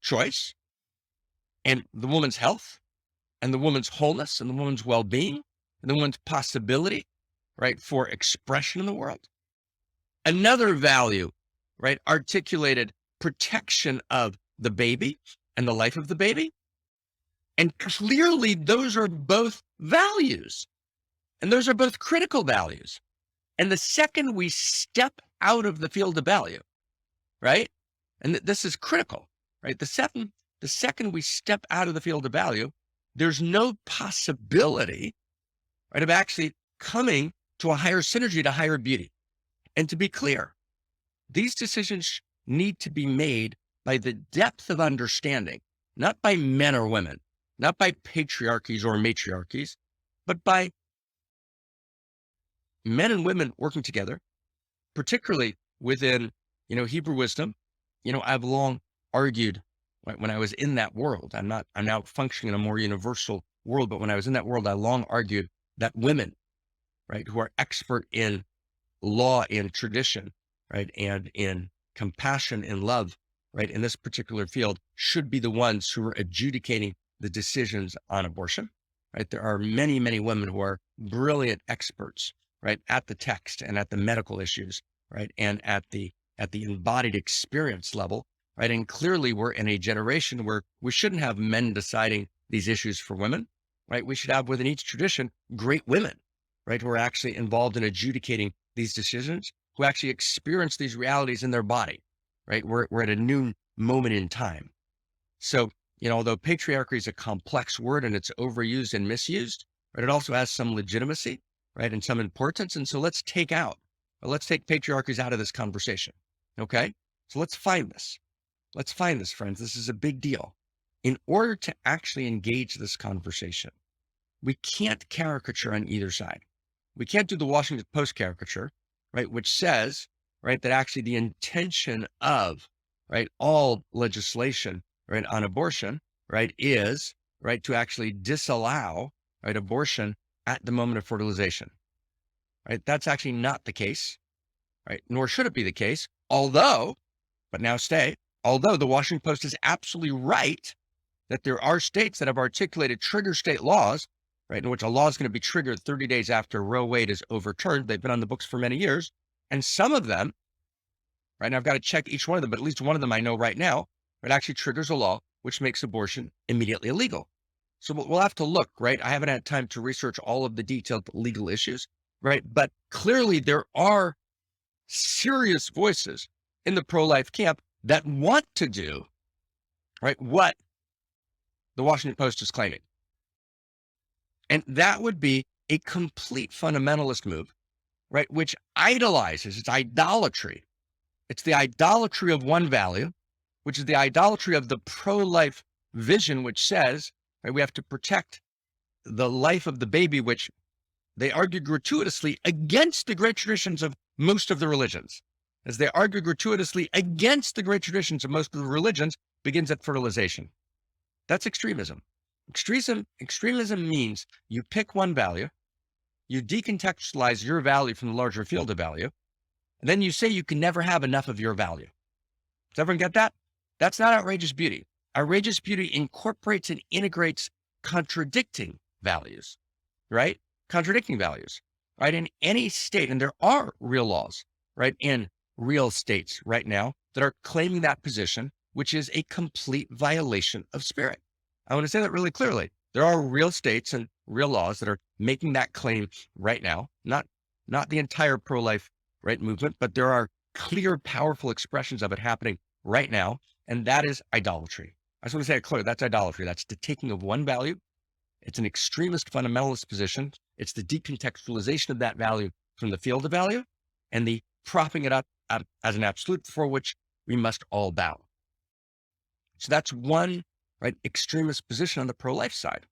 S7: choice and the woman's health and the woman's wholeness and the woman's well-being and the woman's possibility, right, for expression in the world. Another value, right, articulated protection of the baby and the life of the baby. And clearly those are both values and those are both critical values. And the second we step out of the field of value, right, and this is critical, right, the second we step out of the field of value, there's no possibility, right, of actually coming to a higher synergy, to higher beauty. And to be clear, these decisions need to be made by the depth of understanding, not by men or women, not by patriarchies or matriarchies, but by men and women working together, particularly within, Hebrew wisdom. I've long argued, right, when I was in that world, I'm now functioning in a more universal world, but when I was in that world, I long argued that women, right, who are expert in law and tradition, right, and in compassion and love, right, in this particular field, should be the ones who are adjudicating the decisions on abortion, right? There are many, many women who are brilliant experts, right, at the text and at the medical issues, right, and at the embodied experience level, right? And clearly we're in a generation where we shouldn't have men deciding these issues for women, right? We should have within each tradition great women, right, who are actually involved in adjudicating these decisions, who actually experience these realities in their body, right? We're at a new moment in time. So, although patriarchy is a complex word and it's overused and misused, right, it also has some legitimacy, right, and some importance. And so let's take patriarchies out of this conversation. Okay. So let's find this, friends. This is a big deal. In order to actually engage this conversation, we can't caricature on either side. We can't do the Washington Post caricature, right, which says, right, that actually the intention of, right, all legislation, right, on abortion, right, is, right, to actually disallow, right, abortion at the moment of fertilization, right? That's actually not the case, right? Nor should it be the case, although, but now stay, although the Washington Post is absolutely right that there are states that have articulated trigger state laws, right, in which a law is going to be triggered 30 days after Roe Wade is overturned. They've been on the books for many years. And some of them, right, and I've got to check each one of them, but at least one of them I know right now, it actually triggers a law which makes abortion immediately illegal. So we'll have to look, right? I haven't had time to research all of the detailed legal issues, right? But clearly there are serious voices in the pro-life camp that want to do, right, what the Washington Post is claiming. And that would be a complete fundamentalist move, right, which idolizes, it's idolatry. It's the idolatry of one value, which is the idolatry of the pro-life vision, which says, right, we have to protect the life of the baby, which they argue gratuitously against the great traditions of most of the religions. As they argue gratuitously against the great traditions of most of the religions, begins at fertilization. That's extremism. Extremism means you pick one value, you decontextualize your value from the larger field of value, and then you say you can never have enough of your value. Does everyone get that? That's not outrageous beauty. Outrageous beauty incorporates and integrates contradicting values, right? Contradicting values, right? In any state, and there are real laws, right, in real states right now that are claiming that position, which is a complete violation of spirit. I want to say that really clearly. There are real states and real laws that are making that claim right now, not the entire pro-life, right, movement, but there are clear, powerful expressions of it happening right now, and that is idolatry. I just want to say it clear, that's idolatry. That's the taking of one value. It's an extremist fundamentalist position. It's the decontextualization of that value from the field of value and the propping it up as an absolute for which we must all bow. So that's one, right, extremist position on the pro-life side.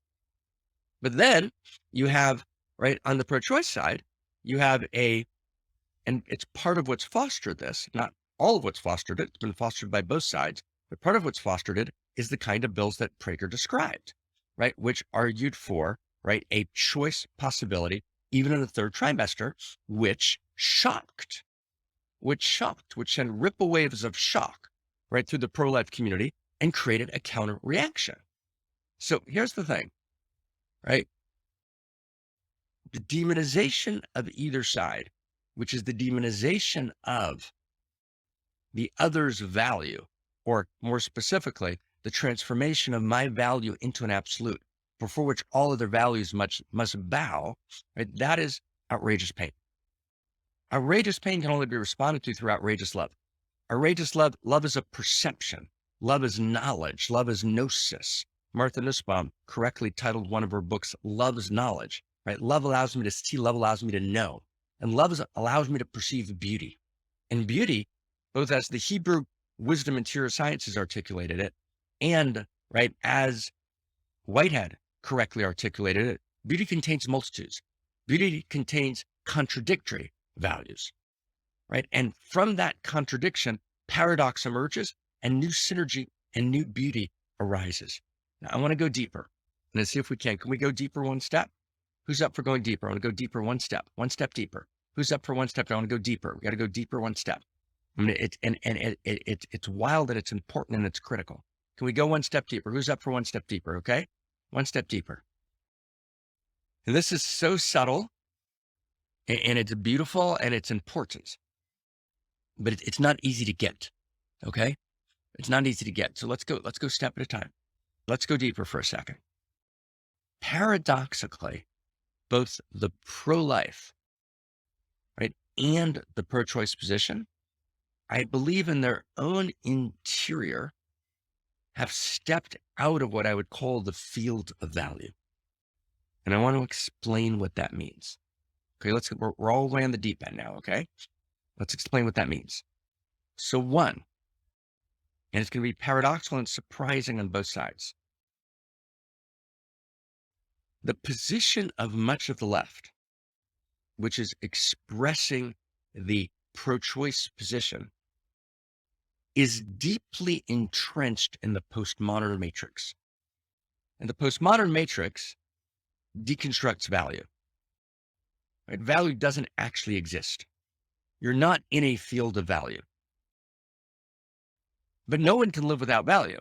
S7: But then you have, right, on the pro-choice side, you have and it's part of what's fostered this, not all of what's fostered it. It's been fostered by both sides, but part of what's fostered it is the kind of bills that Prager described, right, which argued for, right, a choice possibility, even in the third trimester, which sent ripple waves of shock, right, through the pro-life community and created a counter reaction. So here's the thing, right? The demonization of either side, which is the demonization of the other's value, or more specifically, the transformation of my value into an absolute, before which all other values must bow, right? That is outrageous pain. Outrageous pain can only be responded to through outrageous love. Outrageous love is a perception. Love is knowledge. Love is gnosis. Martha Nussbaum correctly titled one of her books, Love is Knowledge, right? Love allows me to see, love allows me to know. And love allows me to perceive beauty. And beauty, both as the Hebrew wisdom and interior sciences articulated it, and, right, as Whitehead correctly articulated it, beauty contains multitudes. Beauty contains contradictory values, right? And from that contradiction, paradox emerges and new synergy and new beauty arises. Now, I want to go deeper. And let's see if we can. Can we go deeper one step? Who's up for going deeper? I want to go deeper one step deeper. Who's up for one step? I want to go deeper. We got to go deeper one step. I mean, it's wild and it's important and it's critical. Can we go one step deeper? Who's up for one step deeper? Okay. One step deeper. And this is so subtle and it's beautiful and it's important, but it's not easy to get. Okay. It's not easy to get. So let's go step at a time. Let's go deeper for a second. Paradoxically, both the pro-life, right, and the pro-choice position, I believe in their own interior, have stepped out of what I would call the field of value. And I want to explain what that means. Okay, we're all the way on the deep end now, okay? Let's explain what that means. So one, and it's going to be paradoxical and surprising on both sides. The position of much of the left, which is expressing the pro-choice position is deeply entrenched in the postmodern matrix. And the postmodern matrix deconstructs value. Right? Value doesn't actually exist. You're not in a field of value. But no one can live without value.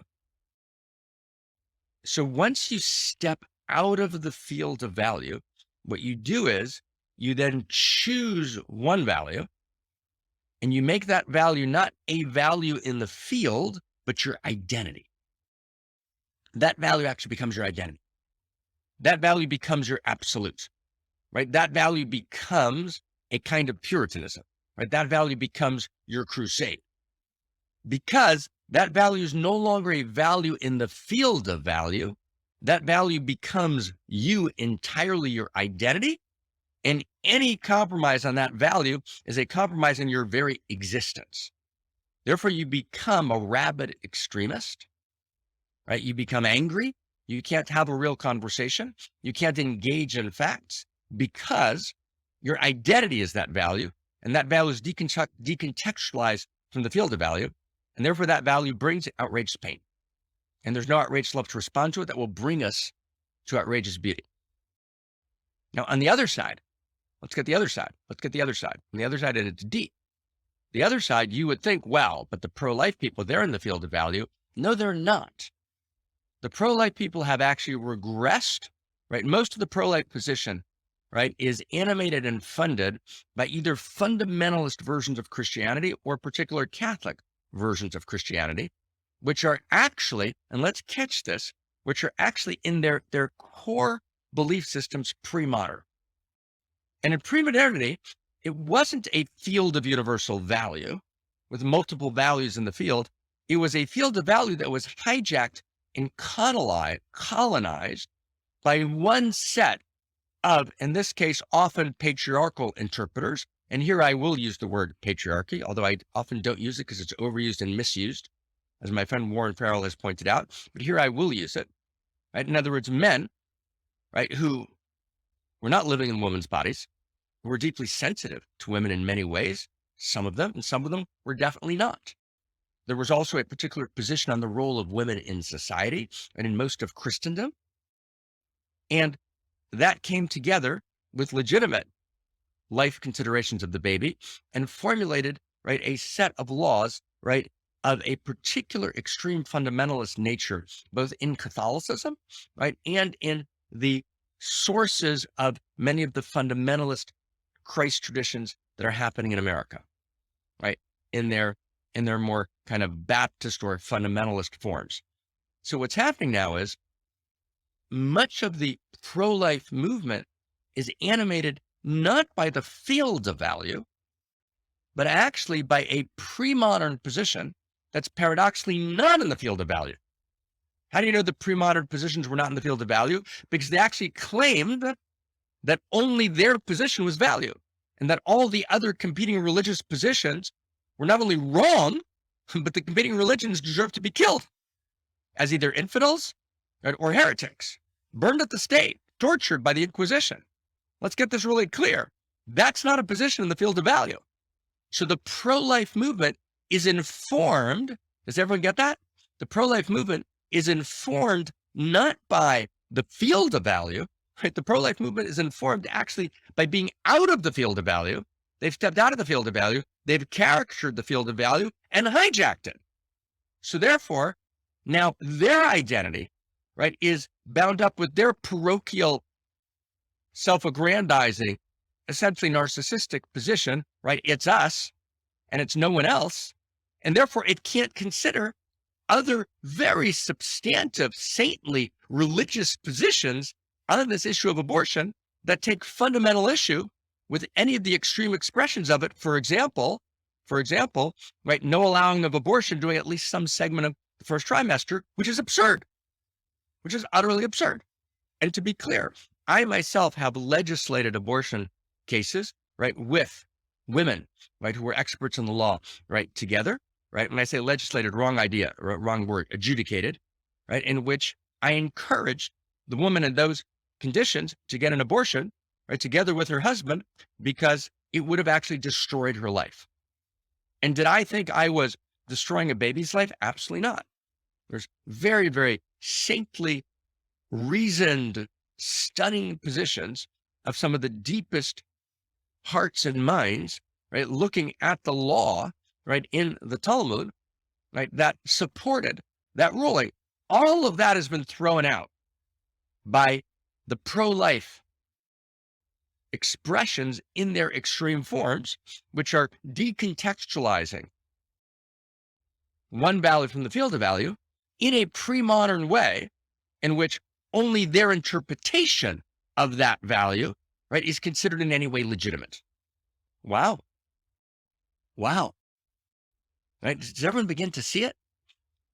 S7: So once you step out of the field of value, what you do is you then choose one value, and you make that value not a value in the field, but your identity. That value actually becomes your identity. That value becomes your absolute, right? That value becomes a kind of Puritanism, right? That value becomes your crusade, because that value is no longer a value in the field of value. That value becomes you entirely, your identity. And any compromise on that value is a compromise in your very existence. Therefore, you become a rabid extremist, right? You become angry. You can't have a real conversation. You can't engage in facts because your identity is that value. And that value is decontextualized from the field of value. And therefore, that value brings outrageous pain. And there's no outrageous love to respond to it that will bring us to outrageous beauty. Now, on the other side, let's get the other side. Let's get the other side. On the other side, and it's deep. The other side, you would think, well, but the pro-life people, they're in the field of value. No, they're not. The pro-life people have actually regressed, right? Most of the pro-life position, right, is animated and funded by either fundamentalist versions of Christianity or particular Catholic versions of Christianity, which are actually, and let's catch this, which are actually in their core belief systems pre-modern. And in pre-modernity, it wasn't a field of universal value with multiple values in the field. It was a field of value that was hijacked and colonized by one set of, in this case, often patriarchal interpreters. And here I will use the word patriarchy, although I often don't use it because it's overused and misused, as my friend Warren Farrell has pointed out. But here I will use it, right? In other words, men, right, who were not living in women's bodies, who were deeply sensitive to women in many ways, some of them, and some of them were definitely not. There was also a particular position on the role of women in society and in most of Christendom. And that came together with legitimate life considerations of the baby and formulated, right, a set of laws, right, of a particular extreme fundamentalist nature, both in Catholicism, right, and in the sources of many of the fundamentalist Christ traditions that are happening in America, right, in their more kind of Baptist or fundamentalist forms. So what's happening now is much of the pro-life movement is animated not by the field of value, but actually by a pre-modern position that's paradoxically not in the field of value. How do you know the pre-modern positions were not in the field of value? Because they actually claimed that only their position was value, and that all the other competing religious positions were not only wrong, but the competing religions deserve to be killed as either infidels, right, or heretics, burned at the stake, tortured by the Inquisition. Let's get this really clear. That's not a position in the field of value. So the pro-life movement is informed. Does everyone get that? The pro-life movement is informed not by the field of value, right? The pro-life movement is informed actually by being out of the field of value. They've stepped out of the field of value. They've caricatured the field of value and hijacked it. So therefore, now their identity, right, is bound up with their parochial, self-aggrandizing, essentially narcissistic position, right? It's us and it's no one else. And therefore it can't consider other very substantive, saintly, religious positions on this issue of abortion that take fundamental issue with any of the extreme expressions of it. For example, right, no allowing of abortion during at least some segment of the first trimester, which is absurd, which is utterly absurd. And to be clear, I myself have legislated abortion cases, right, with women, right, who were experts in the law, right, together, right? When I say legislated, wrong idea, wrong word, adjudicated, right, in which I encouraged the woman in those conditions to get an abortion, right, together with her husband, because it would have actually destroyed her life. And did I think I was destroying a baby's life? Absolutely not. There's very, very saintly, reasoned, stunning positions of some of the deepest hearts and minds, right, looking at the law, right, in the Talmud, right, that supported that ruling. All of that has been thrown out by the pro-life expressions in their extreme forms, which are decontextualizing one value from the field of value in a pre-modern way in which only their interpretation of that value, right, is considered in any way legitimate. Wow. Wow. Right? Does everyone begin to see it?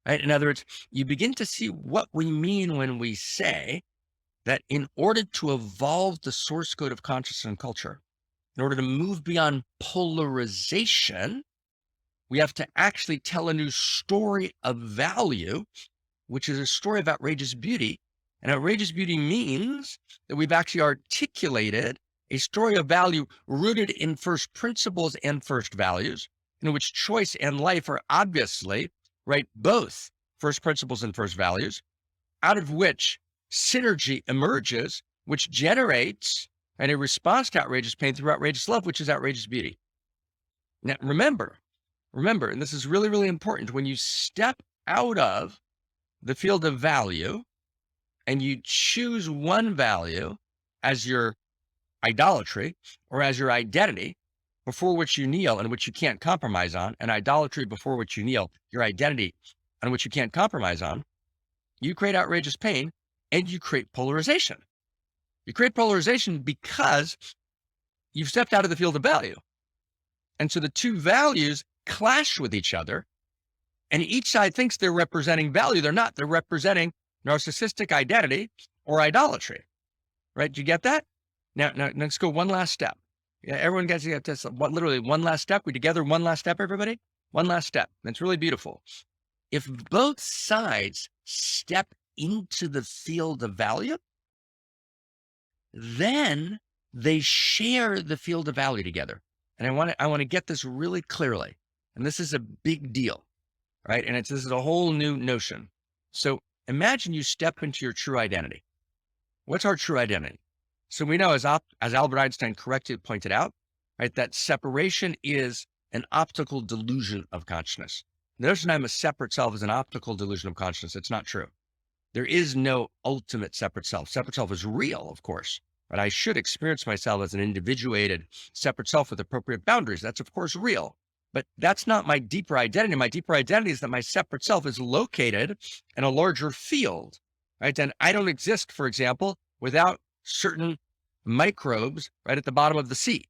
S7: Right? In other words, you begin to see what we mean when we say that in order to evolve the source code of consciousness and culture, in order to move beyond polarization, we have to actually tell a new story of value, which is a story of outrageous beauty. And outrageous beauty means that we've actually articulated a story of value rooted in first principles and first values, in which choice and life are obviously, right, both first principles and first values, out of which synergy emerges, which generates and a response to outrageous pain through outrageous love, which is outrageous beauty. Now, remember, and this is really, really important, when you step out of the field of value and you choose one value as your idolatry or as your identity before which you kneel and which you can't compromise on, and idolatry before which you kneel, your identity on which you can't compromise on, you create outrageous pain and you create polarization. You create polarization because you've stepped out of the field of value. And so the two values clash with each other, and each side thinks they're representing value. They're not. They're representing narcissistic identity or idolatry. Right? Do you get that? Now let's go one last step. Yeah, everyone gets to get this. Literally one last step. We together, one last step, everybody? One last step. That's really beautiful. If both sides step into the field of value, then they share the field of value together. And I want to get this really clearly. And this is a big deal, right? And this is a whole new notion. So imagine you step into your true identity. What's our true identity? So we know, as Albert Einstein correctly pointed out, right, that separation is an optical delusion of consciousness. The notion I'm a separate self is an optical delusion of consciousness. It's not true. There is no ultimate separate self. Separate self is real, of course, but I should experience myself as an individuated separate self with appropriate boundaries. That's, of course, real. But that's not my deeper identity. My deeper identity is that my separate self is located in a larger field, right? And I don't exist, for example, without certain microbes right at the bottom of the sea.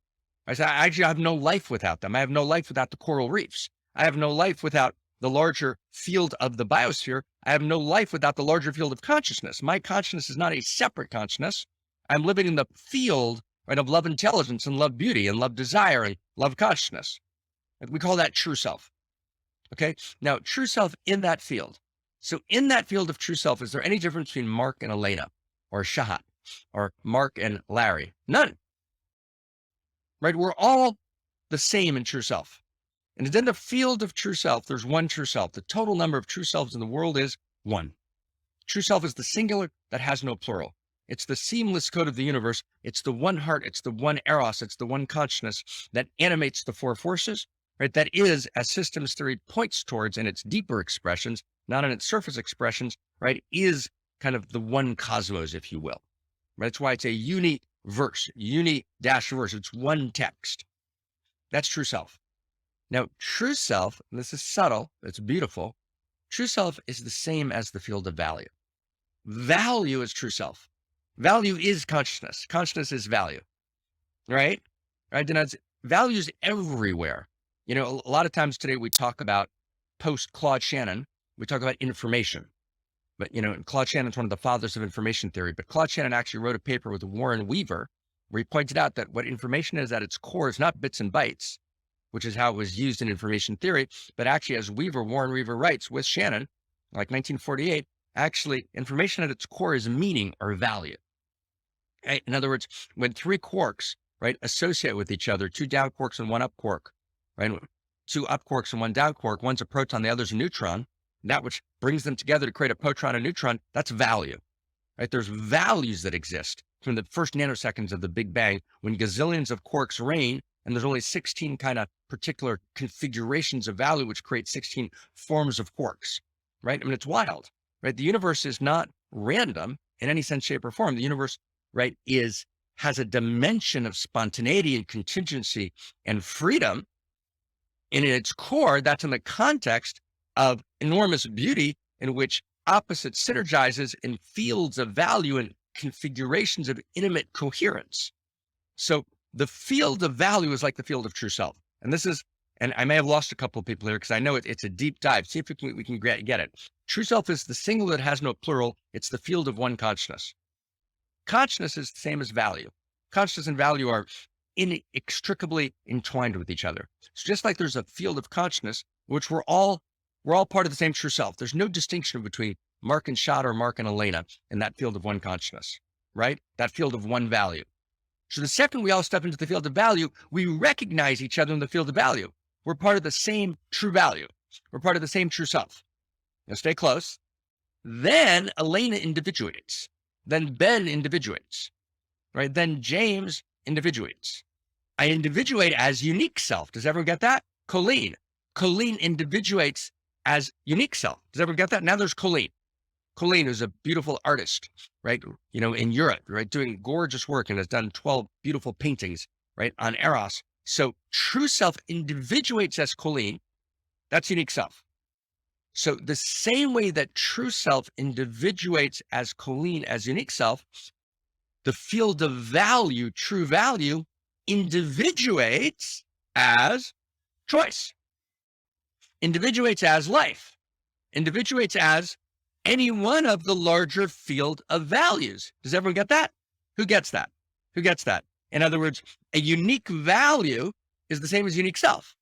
S7: I actually have no life without them. I have no life without the coral reefs. I have no life without the larger field of the biosphere. I have no life without the larger field of consciousness. My consciousness is not a separate consciousness. I'm living in the field, right, of love intelligence and love beauty and love desire and love consciousness. We call that true self. Okay. Now, true self in that field. So in that field of true self, is there any difference between Mark and Elena or Shahat or Mark and Larry? None. Right? We're all the same in true self. And in the field of true self, there's one true self. The total number of true selves in the world is one. True self is the singular that has no plural. It's the seamless code of the universe. It's the one heart. It's the one eros. It's the one consciousness that animates the four forces, right? That is, as systems theory points towards in its deeper expressions, not in its surface expressions, right, is kind of the one cosmos, if you will. Right? That's why it's a uni-verse, uni-verse. It's one text. That's true self. Now, true self, and this is subtle, it's beautiful. True self is the same as the field of value. Value is true self. Value is consciousness. Consciousness is value, right? Right? And it's values everywhere. You know, a lot of times today we talk about post Claude Shannon, we talk about information. But, you know, Claude Shannon's one of the fathers of information theory, but Claude Shannon actually wrote a paper with Warren Weaver where he pointed out that what information is at its core is not bits and bytes, which is how it was used in information theory, but actually, as Warren Weaver writes with Shannon, like 1948, actually information at its core is meaning or value. Right? In other words, when three quarks right, associate with each other, two down quarks and one up quark, right? Two up quarks and one down quark, one's a proton, the other's a neutron. That which brings them together to create a proton and neutron, that's value, right? There's values that exist from the first nanoseconds of the Big Bang when gazillions of quarks reign, and there's only 16 kind of particular configurations of value, which create 16 forms of quarks, right? I mean, it's wild, right? The universe is not random in any sense, shape, or form. The universe, right, has a dimension of spontaneity and contingency and freedom. And in its core, that's in the context of enormous beauty in which opposite synergizes in fields of value and configurations of intimate coherence. So the field of value is like the field of true self. And this is, and I may have lost a couple of people here because I know it's a deep dive. See if we can get it. True self is the singular that has no plural. It's the field of one consciousness. Consciousness is the same as value. Consciousness and value are inextricably entwined with each other. So just like there's a field of consciousness, which we're all part of the same true self. There's no distinction between Mark and Shad or Mark and Elena in that field of one consciousness, right? That field of one value. So the second we all step into the field of value, we recognize each other in the field of value. We're part of the same true value. We're part of the same true self. Now stay close. Then Elena individuates. Then Ben individuates, right? Then James individuates. I individuate as unique self. Does everyone get that? Colleen. Colleen individuates as unique self. Does everyone get that? Now there's Colleen. Colleen is a beautiful artist, right? You know, in Europe, right? Doing gorgeous work and has done 12 beautiful paintings, right? On Eros. So true self individuates as Colleen. That's unique self. So the same way that true self individuates as Colleen as unique self, the field of value, true value, individuates as choice, individuates as life, individuates as any one of the larger field of values. Does everyone get that? Who gets that? Who gets that? In other words, a unique value is the same as unique self.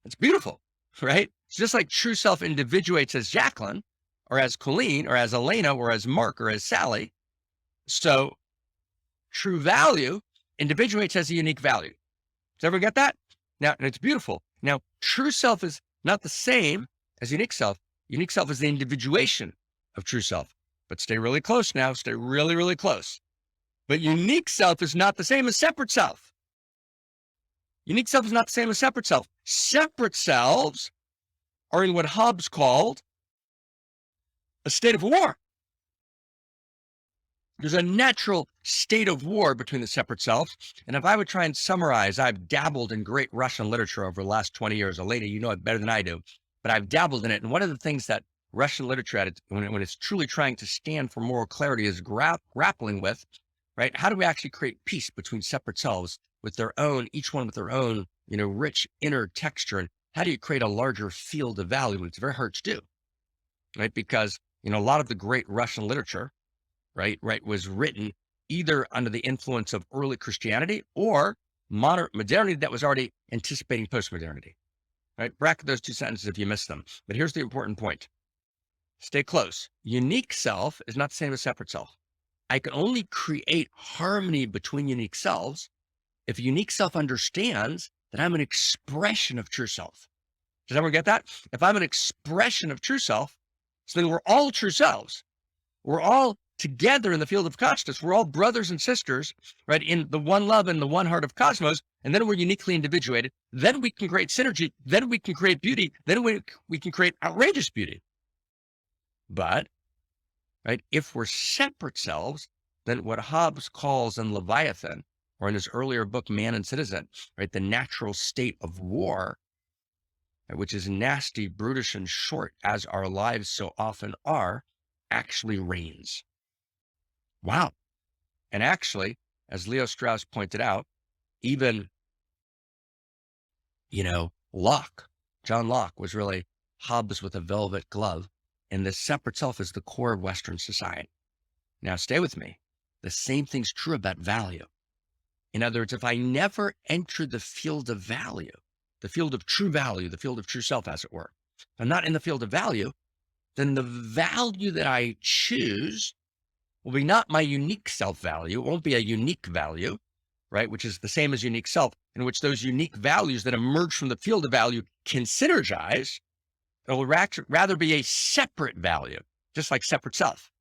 S7: It's beautiful, right? It's just like true self individuates as Jacqueline or as Colleen or as Elena or as Mark or as Sally. So true value individuates as a unique value. Does everyone get that? Now, and it's beautiful. Now, true self is not the same as unique self. Unique self is the individuation of true self. But stay really close now. Stay really, really close. But unique self is not the same as separate self. Unique self is not the same as separate self. Separate selves are in what Hobbes called a state of war. There's a natural state of war between the separate selves. And if I would try and summarize, I've dabbled in great Russian literature over the last 20 years. Elena, you know it better than I do, but I've dabbled in it. And one of the things that Russian literature, when it's truly trying to stand for moral clarity, is grappling with, right? How do we actually create peace between separate selves with their own, each one with their own, rich inner texture? And how do you create a larger field of value? And it's very hard to do, right? Because, a lot of the great Russian literature, right, was written either under the influence of early Christianity or modern modernity that was already anticipating postmodernity, right? Bracket those two sentences if you missed them. But here's the important point. Stay close. Unique self is not the same as separate self. I can only create harmony between unique selves if a unique self understands that I'm an expression of true self. Does everyone get that? If I'm an expression of true self, so then we're all true selves. We're all together in the field of consciousness. We're all brothers and sisters, right, in the one love and the one heart of cosmos. And then we're uniquely individuated. Then we can create synergy. Then we can create beauty. Then we can create outrageous beauty. But, right, if we're separate selves, then what Hobbes calls in Leviathan, or in his earlier book, Man and Citizen, right, the natural state of war, which is nasty, brutish, and short, as our lives so often are, actually reigns. Wow. And actually, as Leo Strauss pointed out, even, Locke, John Locke was really Hobbes with a velvet glove, and the separate self is the core of Western society. Now, stay with me. The same thing's true about value. In other words, if I never enter the field of value, the field of true value, the field of true self, as it were, if I'm not in the field of value, then the value that I choose will be not my unique self value. It won't be a unique value. right, which is the same as unique self, in which those unique values that emerge from the field of value can synergize, it will rather be a separate value, just like separate self.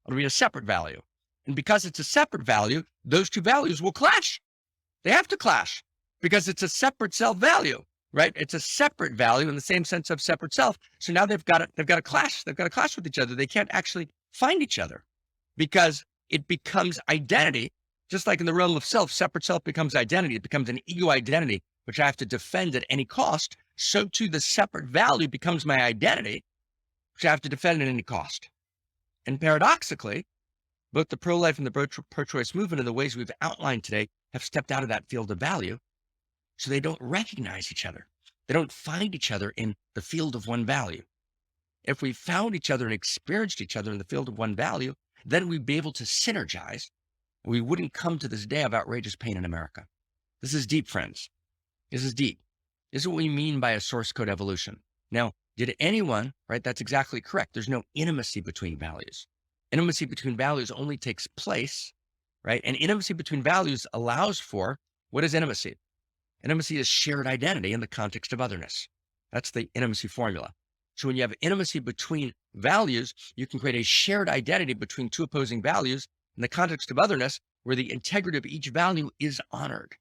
S7: It'll be a separate value. And because it's a separate value, those two values will clash. They have to clash because it's a separate self value, right? It's a separate value in the same sense of separate self. So now they've got to clash. They've got to clash with each other. They can't actually find each other because it becomes identity. Just like in the realm of self, separate self becomes identity. It becomes an ego identity, which I have to defend at any cost. So too, the separate value becomes my identity, which I have to defend at any cost. And paradoxically, both the pro-life and the pro-choice movement in the ways we've outlined today have stepped out of that field of value. So they don't recognize each other. They don't find each other in the field of one value. If we found each other and experienced each other in the field of one value, then we'd be able to synergize. We wouldn't come to this day of outrageous pain in America. This is deep, friends. This is deep. This is what we mean by a source code evolution. Now, did anyone, right? That's exactly correct. There's no intimacy between values. Intimacy between values only takes place, right? And intimacy between values allows for, what is intimacy? Intimacy is shared identity in the context of otherness. That's the intimacy formula. So when you have intimacy between values, you can create a shared identity between two opposing values in the context of otherness, where the integrity of each value is honored.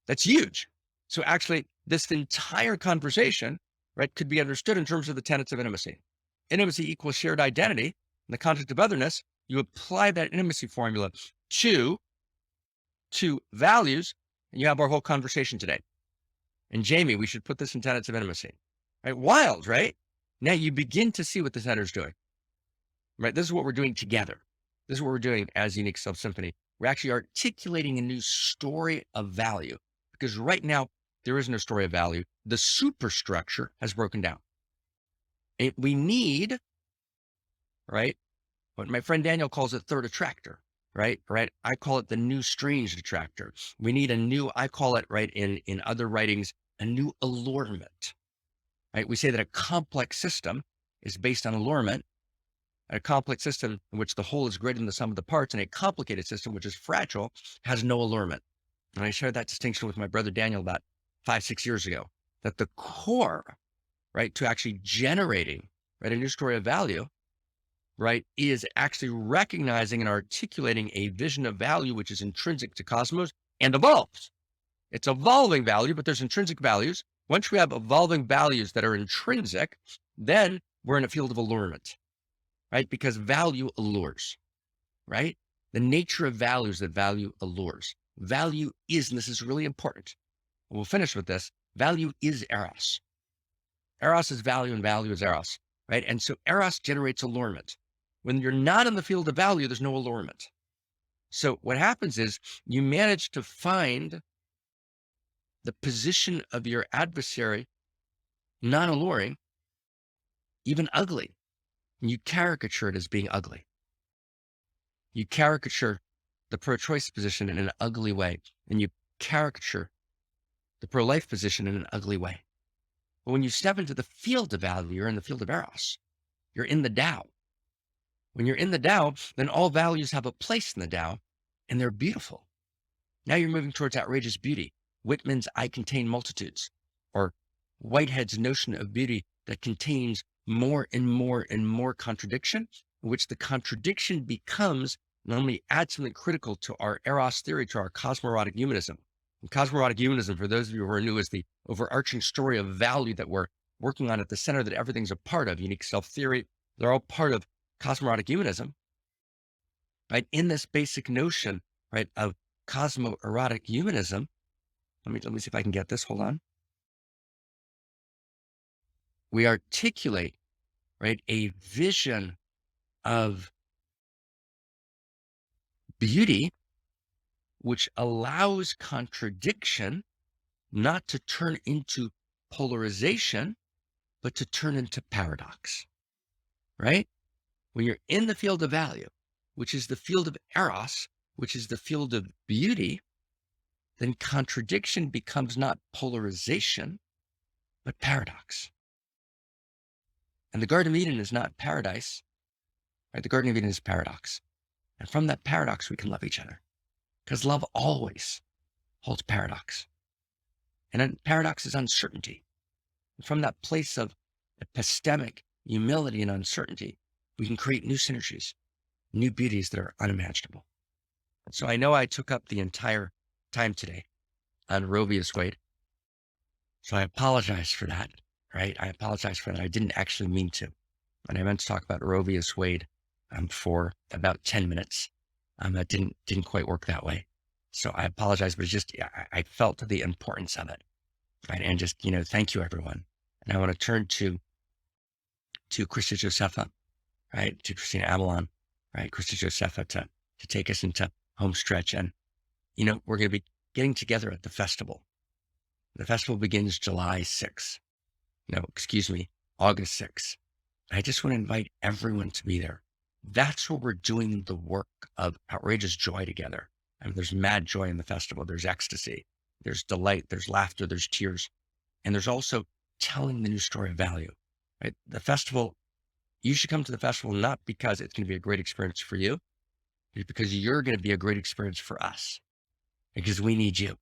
S7: That's huge. So actually, this entire conversation, right, could be understood in terms of the tenets of intimacy. Intimacy equals shared identity in the context of otherness. You apply that intimacy formula to values, and you have our whole conversation today. And Jamie, we should put this in tenets of intimacy. Right? Wild, right? Now you begin to see what the center's doing. Right? This is what we're doing together. This is what we're doing as Unique Self Symphony. We're actually articulating a new story of value, because right now there is no story of value. The superstructure has broken down. We need, right, what my friend Daniel calls a third attractor, right? I call it the new strange attractor. We need a new, I call it, right, in other writings, a new allurement, right? We say that a complex system is based on allurement. A complex system in which the whole is greater than the sum of the parts, and a complicated system, which is fragile, has no allurement. And I shared that distinction with my brother Daniel about 5-6 years ago, that the core, right, to actually generating, right, a new story of value, right, is actually recognizing and articulating a vision of value which is intrinsic to cosmos and evolves. It's evolving value, but there's intrinsic values. Once we have evolving values that are intrinsic, then we're in a field of allurement. Right? Because value allures, right? The nature of value is that value allures. Value is, and this is really important, and we'll finish with this, value is eros. Eros is value and value is eros, right? And so eros generates allurement. When you're not in the field of value, there's no allurement. So what happens is you manage to find the position of your adversary non-alluring, even ugly. You caricature it as being ugly. You caricature the pro-choice position in an ugly way, and you caricature the pro-life position in an ugly way. But when you step into the field of value, you're in the field of eros. You're in the Tao. When you're in the Tao, then all values have a place in the Tao, and they're beautiful. Now you're moving towards outrageous beauty. Whitman's I contain multitudes, or Whitehead's notion of beauty that contains more and more and more contradiction, in which the contradiction becomes not only add something critical to our eros theory, to our cosmoerotic humanism. And cosmoerotic humanism, for those of you who are new, is the overarching story of value that we're working on at the center, that everything's a part of. Unique self theory, they're all part of cosmoerotic humanism, right? In this basic notion, right, of cosmoerotic humanism, let me see if I can get this, hold on. We articulate, right, a vision of beauty which allows contradiction not to turn into polarization, but to turn into paradox, right? When you're in the field of value, which is the field of eros, which is the field of beauty, then contradiction becomes not polarization, but paradox. And the Garden of Eden is not paradise, right? The Garden of Eden is paradox. And from that paradox, we can love each other, because love always holds paradox. And then paradox is uncertainty. And from that place of epistemic humility and uncertainty, we can create new synergies, new beauties that are unimaginable. So I know I took up the entire time today on Roe v. Wade. So I apologize for that, right? I apologize for that. I didn't actually mean to. And I meant to talk about Roe v. Wade for about 10 minutes. That didn't quite work that way. So I apologize, but it's just, I felt the importance of it, right? And just, thank you, everyone. And I want to turn to Krista Josepha, right? To Christina Avalon, right? Krista Josepha to take us into home stretch. And, we're going to be getting together at the festival. The festival begins July 6th. August 6th. I just want to invite everyone to be there. That's where we're doing the work of outrageous joy together. I mean, there's mad joy in the festival. There's ecstasy, there's delight, there's laughter, there's tears. And there's also telling the new story of value, right? The festival, you should come to the festival, not because it's going to be a great experience for you, it's because you're going to be a great experience for us, because we need you,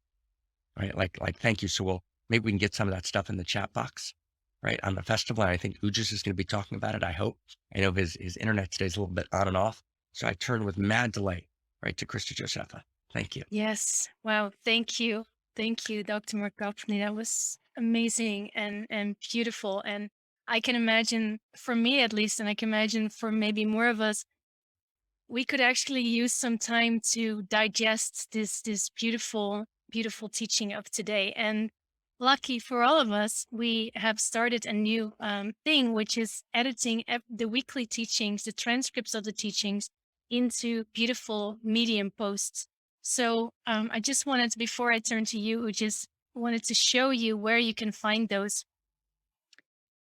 S7: right? Like, thank you. So maybe we can get some of that stuff in the chat box, right? On the festival. And I think Ujis is going to be talking about it. I hope. I know his internet today is a little bit on and off. So I turn with mad delight, right, to Krista Josepha. Thank you.
S5: Yes. Wow. Thank you. Thank you, Dr. Mark Goffney. That was amazing and beautiful. And I can imagine, for me at least, and I can imagine for maybe more of us, we could actually use some time to digest this beautiful teaching of today. And lucky for all of us, we have started a new thing, which is editing the weekly teachings, the transcripts of the teachings, into beautiful Medium posts. So I just wanted, before I turn to you, just wanted to show you where you can find those.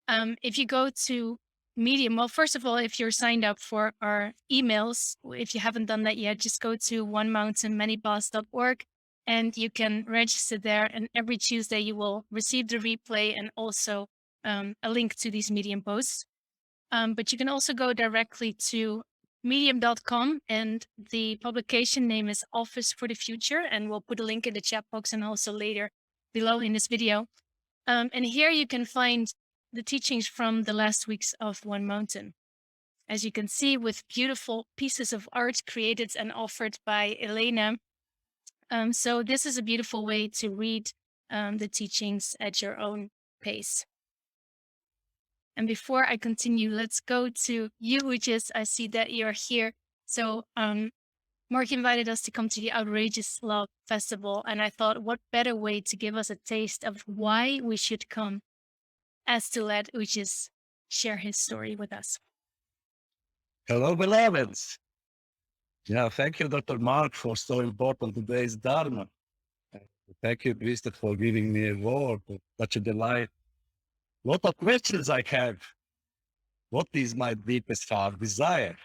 S5: If you go to Medium, well, first of all, if you're signed up for our emails, if you haven't done that yet, just go to onemountainmanypaths.org and you can register there. And every Tuesday you will receive the replay and also a link to these Medium posts. But you can also go directly to medium.com, and the publication name is Office for the Future, and we'll put a link in the chat box and also later below in this video. And here you can find the teachings from the last weeks of One Mountain, as you can see, with beautiful pieces of art created and offered by Elena. So this is a beautiful way to read the teachings at your own pace. And before I continue, let's go to you, Ujis. I see that you're here. So Mark invited us to come to the Outrageous Love Festival, and I thought, what better way to give us a taste of why we should come as to let Ujis share his story with us.
S8: Hello, beloveds. Yeah, thank you, Dr. Mark, for so important today's Dharma. Thank you, Krista, for giving me a word. Such a delight. Lot of questions I have. What is my deepest heart desire?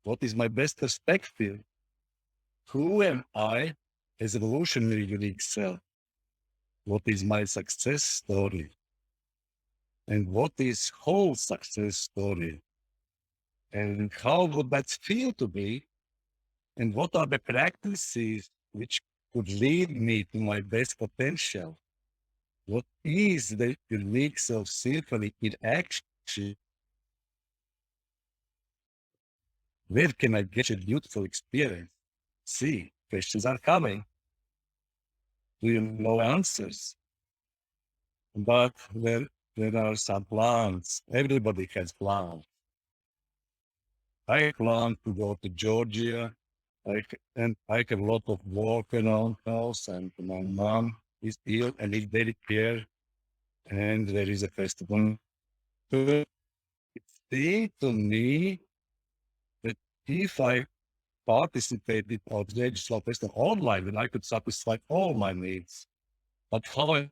S8: What is my best perspective? Who am I as evolutionary unique self? What is my success story? And what is whole success story? And how would that feel to me? And what are the practices which could lead me to my best potential? What is the unique self-symphony in action? Where can I get a beautiful experience? See, questions are coming. Do you know answers? But there are some plans. Everybody has plans. I plan to go to Georgia, and I have a lot of work around house, and my mom is ill and is very care, and there is a festival. It seems to me that if I participated on the Outrageous Love Festival online, then I could satisfy all my needs. But how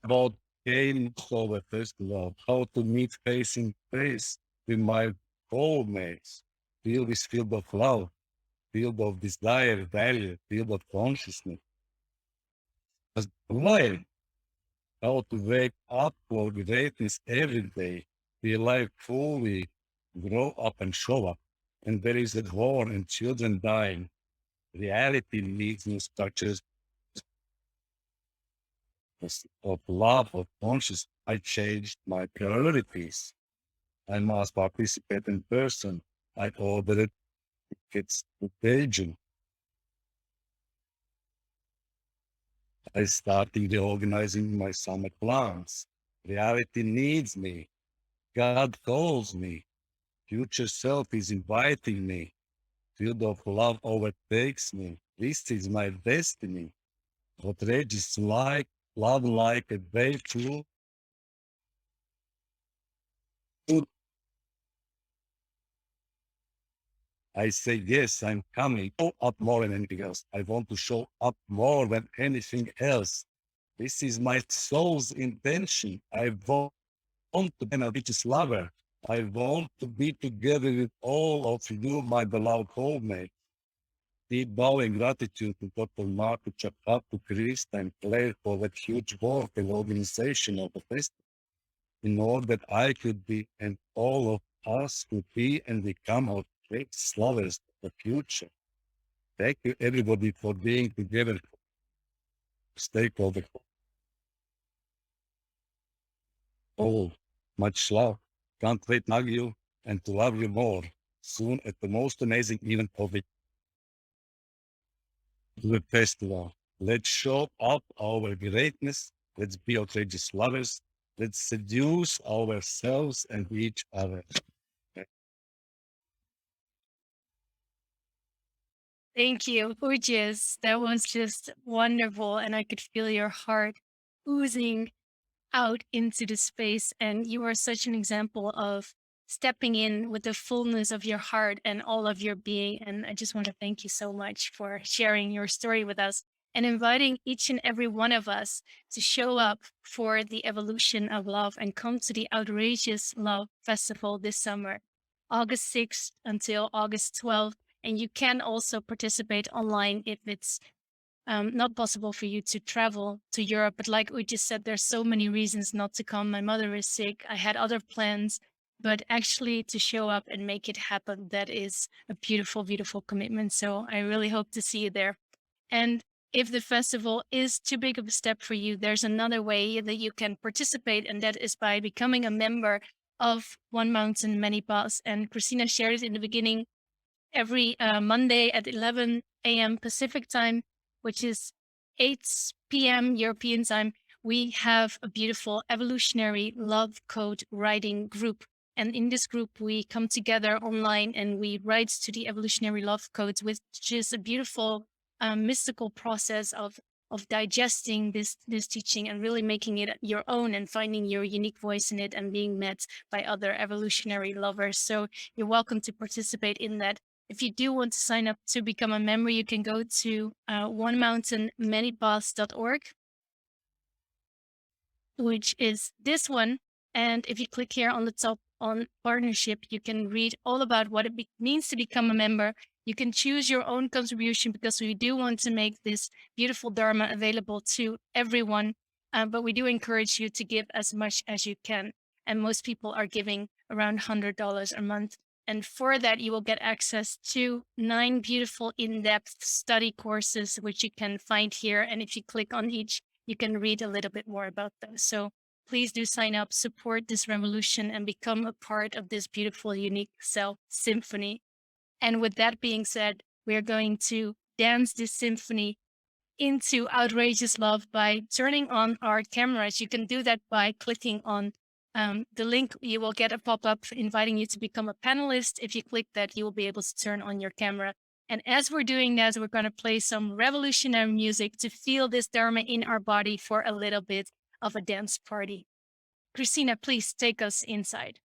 S8: about getting to the festival? How to meet face in face with my soulmates, feel this field of love, field of desire, value, field of consciousness. As why? How to wake up for greatness every day, be alive fully, grow up and show up. And there is a war and children dying. Reality needs new structures purpose, of love, of conscious, I changed my priorities. I must participate in person. I ordered tickets to Belgium. I started reorganizing my summer plans. Reality needs me. God calls me. Future self is inviting me. Field of love overtakes me. This is my destiny. What rage is like, love like a wave through. I say, yes, I'm coming. Show up more than anything else. I want to show up more than anything else. This is my soul's intention. I want to be a richest lover. I want to be together with all of you, my beloved homemakes. Deep bow and gratitude to Dr. Mark, to Chapat, to Krista and Claire for that huge work and organization of the festival, in order that I could be and all of us could be and become our great lovers of the future. Thank you, everybody, for being together. Stay close. Oh, much love. Can't wait to hug you and to love you more soon at the most amazing event of the festival. Let's show up our greatness. Let's be outrageous lovers. Let's seduce ourselves and each other.
S5: Thank you, Ujas. That was just wonderful. And I could feel your heart oozing out into the space. And you are such an example of stepping in with the fullness of your heart and all of your being. And I just want to thank you so much for sharing your story with us and inviting each and every one of us to show up for the evolution of love and come to the Outrageous Love Festival this summer, August 6th until August 12th. And you can also participate online if it's not possible for you to travel to Europe. But like we just said, there's so many reasons not to come. My mother is sick. I had other plans, but actually to show up and make it happen, that is a beautiful, beautiful commitment. So I really hope to see you there. And if the festival is too big of a step for you, there's another way that you can participate, and that is by becoming a member of One Mountain Many Paths. And Christina shared it in the beginning. Every Monday at 11 a.m. Pacific time, which is 8 p.m. European time, we have a beautiful evolutionary love code writing group. And in this group, we come together online and we write to the evolutionary love codes, which is a beautiful mystical process of digesting this teaching and really making it your own and finding your unique voice in it and being met by other evolutionary lovers. So you're welcome to participate in that. If you do want to sign up to become a member, you can go to onemountainmanypaths.org, which is this one. And if you click here on the top on partnership, you can read all about what it means to become a member. You can choose your own contribution because we do want to make this beautiful Dharma available to everyone. But we do encourage you to give as much as you can. And most people are giving around $100 a month. And for that, you will get access to 9 beautiful in-depth study courses, which you can find here. And if you click on each, you can read a little bit more about those. So please do sign up, support this revolution, and become a part of this beautiful, unique self symphony. And with that being said, we're going to dance this symphony into outrageous love by turning on our cameras. You can do that by clicking on the link. You will get a pop-up inviting you to become a panelist. If you click that, you will be able to turn on your camera. And as we're doing that, we're going to play some revolutionary music to feel this Dharma in our body for a little bit of a dance party. Christina, please take us inside.